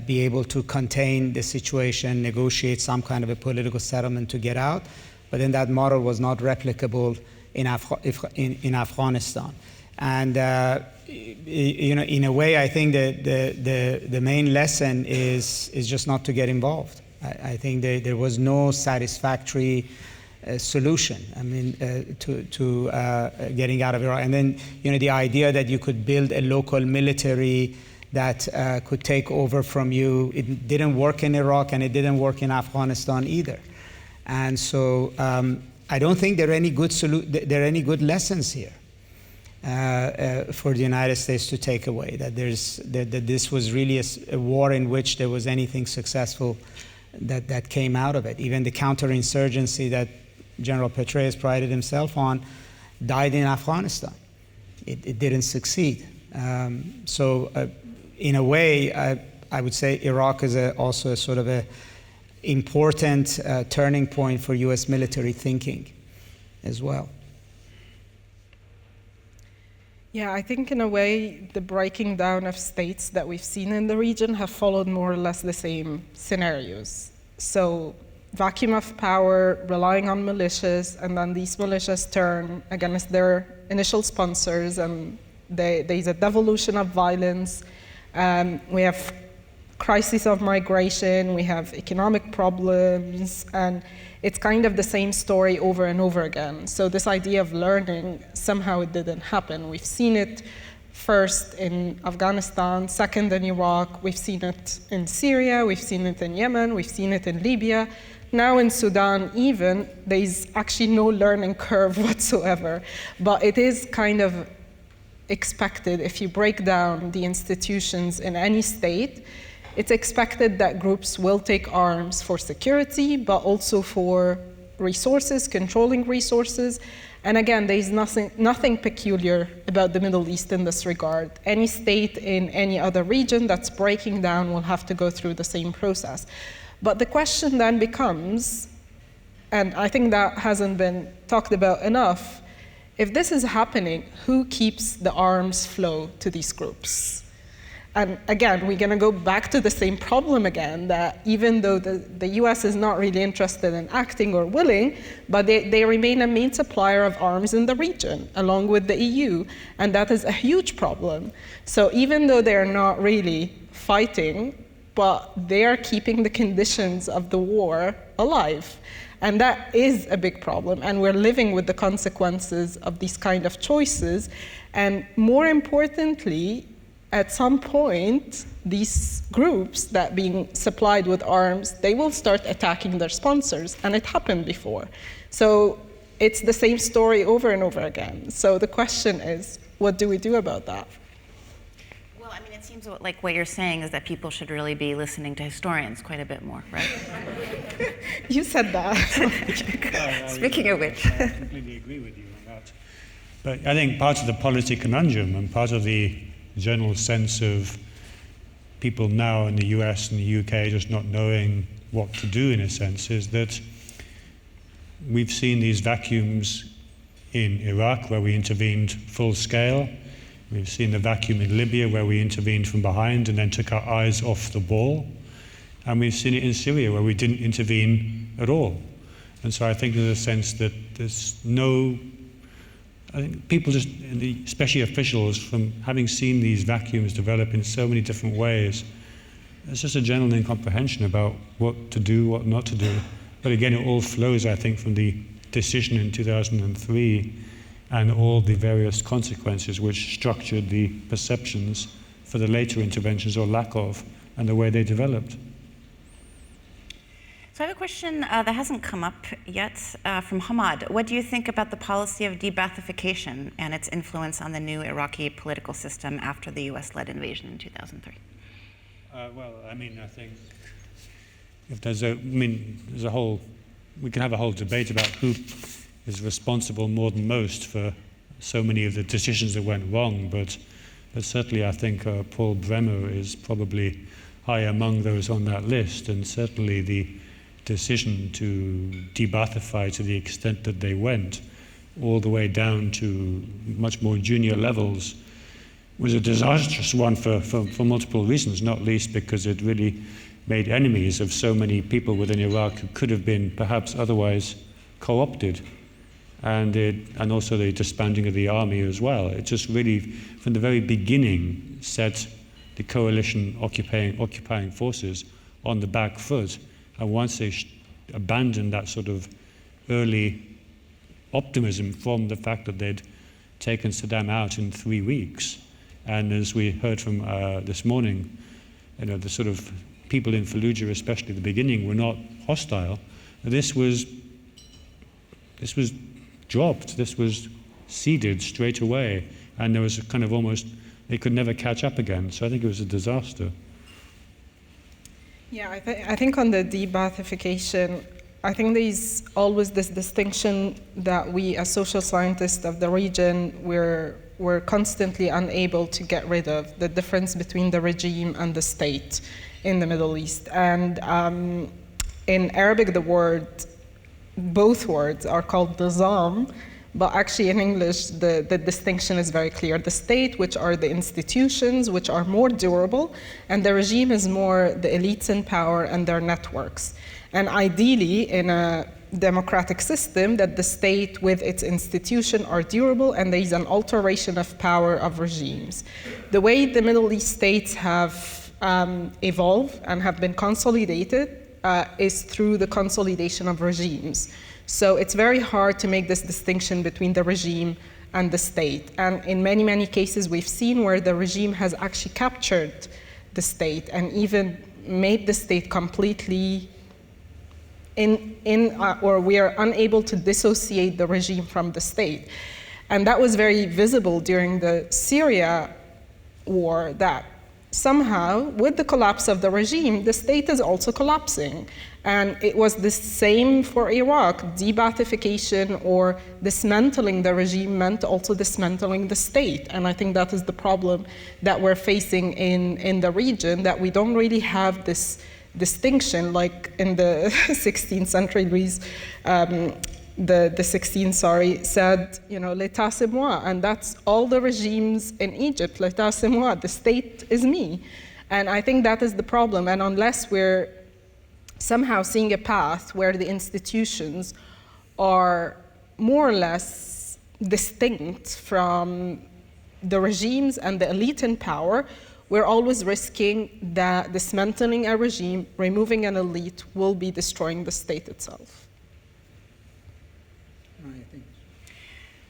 be able to contain the situation, negotiate some kind of a political settlement to get out. But then that model was not replicable in Afghanistan. And in a way, I think the main lesson is just not to get involved. I think there was no satisfactory solution. I mean, to getting out of Iraq. And then, the idea that you could build a local military that could take over from you, it didn't work in Iraq and it didn't work in Afghanistan either. And so I don't think there are any good lessons here for the United States to take away. That this was really a war in which there was anything successful that came out of it. Even the counterinsurgency that General Petraeus prided himself on died in Afghanistan. It didn't succeed. In a way, I would say Iraq is also a sort of a important turning point for U.S. military thinking as well. Yeah, I think in a way the breaking down of states that we've seen in the region have followed more or less the same scenarios. So vacuum of power, relying on militias, and then these militias turn against their initial sponsors, and there's a devolution of violence. We have crisis of migration, we have economic problems, and it's kind of the same story over and over again. So this idea of learning, somehow it didn't happen. We've seen it first in Afghanistan, second in Iraq, we've seen it in Syria, we've seen it in Yemen, we've seen it in Libya. Now in Sudan even, there's actually no learning curve whatsoever, but it is kind of expected. If you break down the institutions in any state, it's expected that groups will take arms for security, but also for resources, controlling resources. And again, there's nothing peculiar about the Middle East in this regard. Any state in any other region that's breaking down will have to go through the same process. But the question then becomes, and I think that hasn't been talked about enough, if this is happening, who keeps the arms flow to these groups? And again, we're going to go back to the same problem again, that even though the US is not really interested in acting or willing, but they remain a main supplier of arms in the region, along with the EU, and that is a huge problem. So even though they're not really fighting, but they are keeping the conditions of the war alive. And that is a big problem, and we're living with the consequences of these kind of choices. And more importantly, at some point, these groups that being supplied with arms, they will start attacking their sponsors, and it happened before. So it's the same story over and over again. So the question is, what do we do about that? Well, I mean, it seems like what you're saying is that people should really be listening to historians quite a bit more, right? You said that. Speaking of which. I completely agree with you on that. But I think part of the policy conundrum and part of the general sense of people now in the US and the UK just not knowing what to do, in a sense, is that we've seen these vacuums in Iraq where we intervened full scale. We've seen the vacuum in Libya where we intervened from behind and then took our eyes off the ball. And we've seen it in Syria where we didn't intervene at all. And so I think there's a sense that there's no, I think people just, especially officials, from having seen these vacuums develop in so many different ways, there's just a general incomprehension about what to do, what not to do. But again, it all flows, I think, from the decision in 2003 and all the various consequences which structured the perceptions for the later interventions or lack of, and the way they developed. So I have a question that hasn't come up yet from Hamad. What do you think about the policy of de-Baathification and its influence on the new Iraqi political system after the US-led invasion in 2003? Well, I mean, I think if there's a whole, we can have a whole debate about who is responsible more than most for so many of the decisions that went wrong, but certainly I think Paul Bremer is probably high among those on that list, and certainly the decision to de-Ba'athify to the extent that they went, all the way down to much more junior levels, was a disastrous one for multiple reasons, not least because it really made enemies of so many people within Iraq who could have been perhaps otherwise co-opted, and also the disbanding of the army as well. It just really, from the very beginning, set the coalition occupying forces on the back foot. And once they abandoned that sort of early optimism from the fact that they'd taken Saddam out in 3 weeks, and as we heard from this morning, the sort of people in Fallujah, especially at the beginning, were not hostile. This was dropped. This was ceded straight away, and there was a kind of almost, they could never catch up again. So I think it was a disaster. Yeah, I think on the de-Ba'athification, I think there's always this distinction that we as social scientists of the region, we're constantly unable to get rid of, the difference between the regime and the state in the Middle East. And in Arabic, both words are called nizam, but actually in English, the distinction is very clear. The state, which are the institutions, which are more durable, and the regime is more the elites in power and their networks. And ideally, in a democratic system, that the state with its institution are durable and there is an alteration of power of regimes. The way the Middle East states have evolved and have been consolidated is through the consolidation of regimes. So it's very hard to make this distinction between the regime and the state. And in many, many cases, we've seen where the regime has actually captured the state and even made the state completely or we are unable to dissociate the regime from the state. And that was very visible during the Syria war, that somehow, with the collapse of the regime, the state is also collapsing. And it was the same for Iraq. De-Ba'athification or dismantling the regime meant also dismantling the state. And I think that is the problem that we're facing in the region, that we don't really have this distinction, like in the 16th century, the 16th, said, l'état c'est moi, and that's all the regimes in Egypt, l'état c'est moi, the state is me. And I think that is the problem, and unless we're somehow seeing a path where the institutions are more or less distinct from the regimes and the elite in power, we're always risking that dismantling a regime, removing an elite, will be destroying the state itself.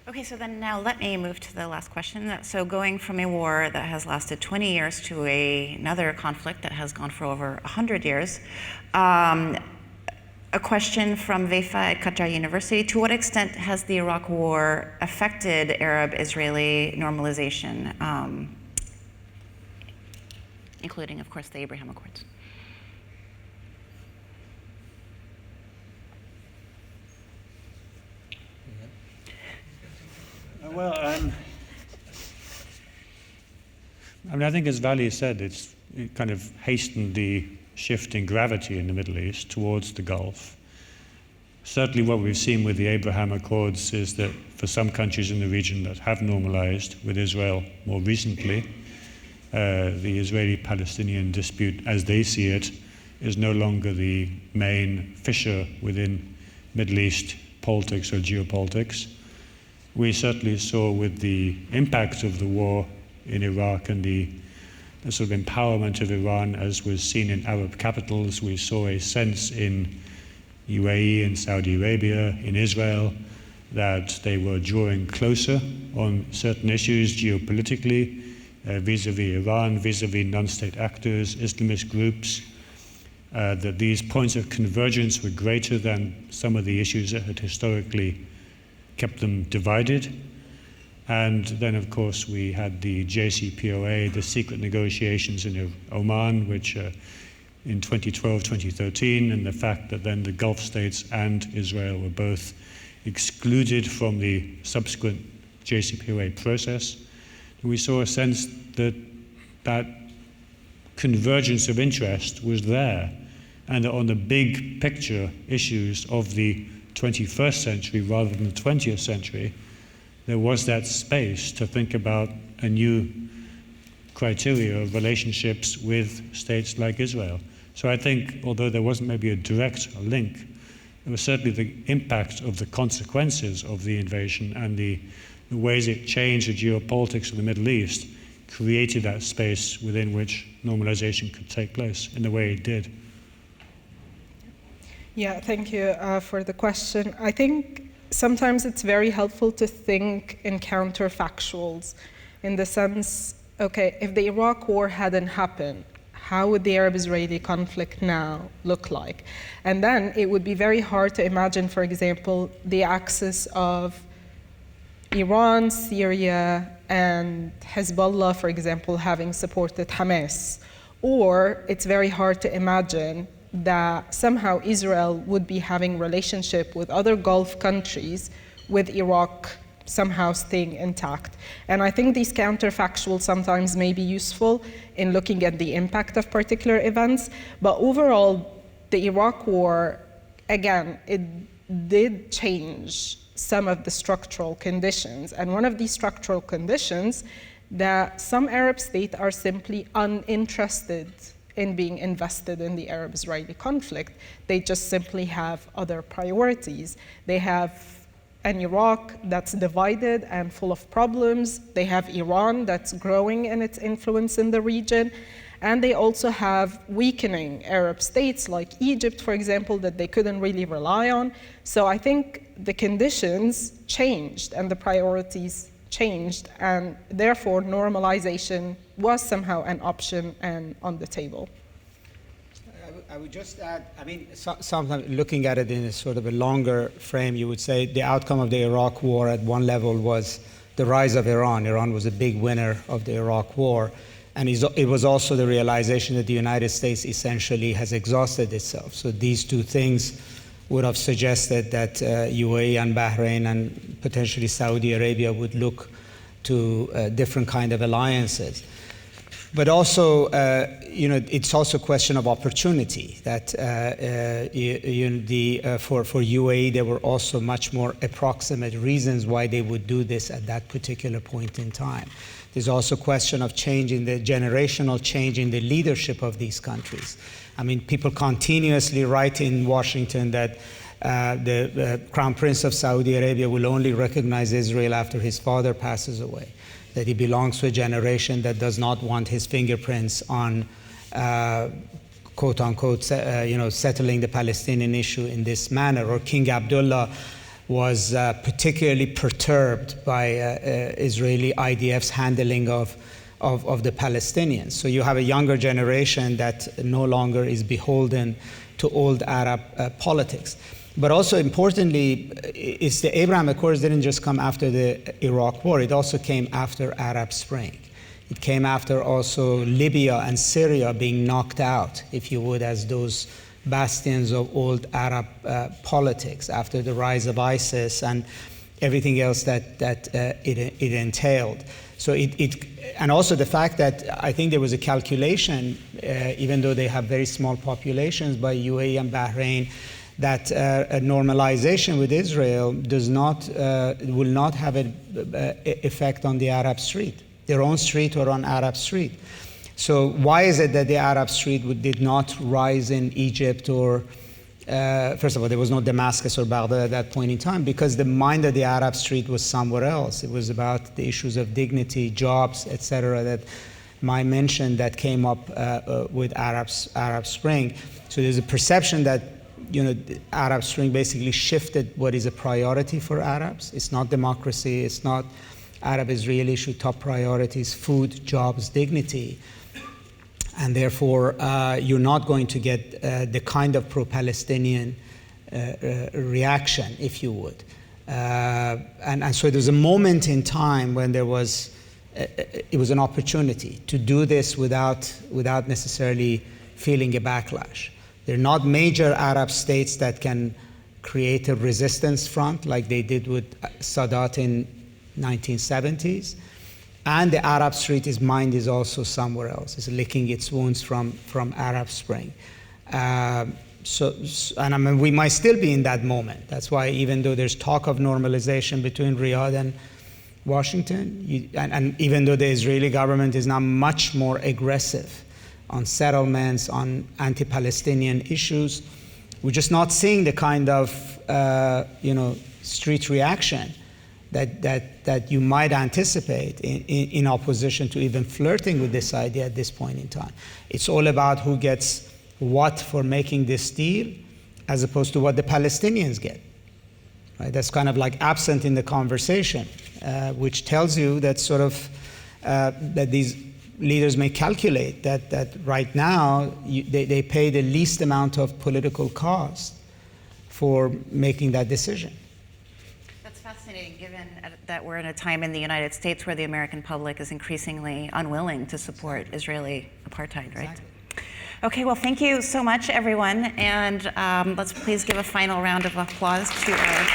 Okay, so then now let me move to the last question. So going from a war that has lasted 20 years to another conflict that has gone for over 100 years, a question from Vefa at Qatar University: to what extent has the Iraq War affected Arab-Israeli normalization, including, of course, the Abraham Accords? Well, I think as Vali said, it kind of hastened the shift in gravity in the Middle East towards the Gulf. Certainly what we've seen with the Abraham Accords is that for some countries in the region that have normalized, with Israel more recently, the Israeli-Palestinian dispute, as they see it, is no longer the main fissure within Middle East politics or geopolitics. We certainly saw with the impact of the war in Iraq and the sort of empowerment of Iran, as was seen in Arab capitals, we saw a sense in UAE and Saudi Arabia, in Israel, that they were drawing closer on certain issues geopolitically, vis-a-vis Iran, vis-a-vis non-state actors, Islamist groups, that these points of convergence were greater than some of the issues that had historically kept them divided. And then, of course, we had the JCPOA, the secret negotiations in Oman, which in 2012, 2013, and the fact that then the Gulf states and Israel were both excluded from the subsequent JCPOA process. And we saw a sense that that convergence of interest was there, and that on the big picture issues of the 21st century rather than the 20th century, there was that space to think about a new criteria of relationships with states like Israel. So I think, although there wasn't maybe a direct link, it was certainly the impact of the consequences of the invasion and the ways it changed the geopolitics of the Middle East created that space within which normalization could take place in the way it did. Yeah, thank you for the question. I think sometimes it's very helpful to think in counterfactuals, in the sense, okay, if the Iraq War hadn't happened, how would the Arab-Israeli conflict now look like? And then it would be very hard to imagine, for example, the axis of Iran, Syria, and Hezbollah, for example, having supported Hamas. Or it's very hard to imagine that somehow Israel would be having relationship with other Gulf countries with Iraq somehow staying intact. And I think these counterfactuals sometimes may be useful in looking at the impact of particular events. But overall, the Iraq War, again, it did change some of the structural conditions. And one of these structural conditions that some Arab states are simply uninterested in being invested in the Arab-Israeli conflict. They just simply have other priorities. They have an Iraq that's divided and full of problems. They have Iran that's growing in its influence in the region. And they also have weakening Arab states like Egypt, for example, that they couldn't really rely on. So I think the conditions changed and the priorities changed, and therefore normalization was somehow an option and on the table. I would just add, I mean, sometimes looking at it in a sort of a longer frame, you would say the outcome of the Iraq War at one level was the rise of Iran. Iran was a big winner of the Iraq War. And it was also the realization that the United States essentially has exhausted itself. So these two things would have suggested that UAE and Bahrain and potentially Saudi Arabia would look to different kind of alliances. But also, it's also a question of opportunity. That for UAE, there were also much more approximate reasons why they would do this at that particular point in time. There's also a question of change in the generational change in the leadership of these countries. I mean, people continuously write in Washington that the Crown Prince of Saudi Arabia will only recognize Israel after his father passes away, that he belongs to a generation that does not want his fingerprints on, quote unquote, settling the Palestinian issue in this manner. Or King Abdullah was particularly perturbed by Israeli IDF's handling of the Palestinians. So you have a younger generation that no longer is beholden to old Arab politics. But also importantly, is the Abraham Accords didn't just come after the Iraq War, it also came after Arab Spring. It came after also Libya and Syria being knocked out, if you would, as those bastions of old Arab politics, after the rise of ISIS and everything else that it entailed. So and also the fact that I think there was a calculation, even though they have very small populations by UAE and Bahrain, that a normalization with Israel will not have an effect on the Arab street, their own street or on Arab street. So why is it that the Arab street did not rise in Egypt or, first of all, there was no Damascus or Baghdad at that point in time, because the mind of the Arab street was somewhere else. It was about the issues of dignity, jobs, etc., that Mai mentioned that came up with Arab Spring. So there's a perception that the Arab Spring basically shifted what is a priority for Arabs. It's not democracy, it's not Arab-Israeli issue, top priorities, food, jobs, dignity. And therefore, you're not going to get the kind of pro-Palestinian reaction, if you would, And so there was a moment in time when it was an opportunity to do this without necessarily feeling a backlash. They're not major Arab states that can create a resistance front like they did with Sadat in 1970s. And the Arab Street's mind is also somewhere else. It's licking its wounds from Arab Spring. And I mean, we might still be in that moment. That's why even though there's talk of normalization between Riyadh and Washington, and even though the Israeli government is now much more aggressive on settlements, on anti-Palestinian issues, we're just not seeing the kind of street reaction that you might anticipate in opposition to even flirting with this idea at this point in time. It's all about who gets what for making this deal, as opposed to what the Palestinians get. Right? That's kind of like absent in the conversation, which tells you that sort of that these leaders may calculate that right now they pay the least amount of political cost for making that decision. That's fascinating, given that we're in a time in the United States where the American public is increasingly unwilling to support Israeli apartheid, right? Exactly. Okay, well, thank you so much, everyone, and let's please give a final round of applause to our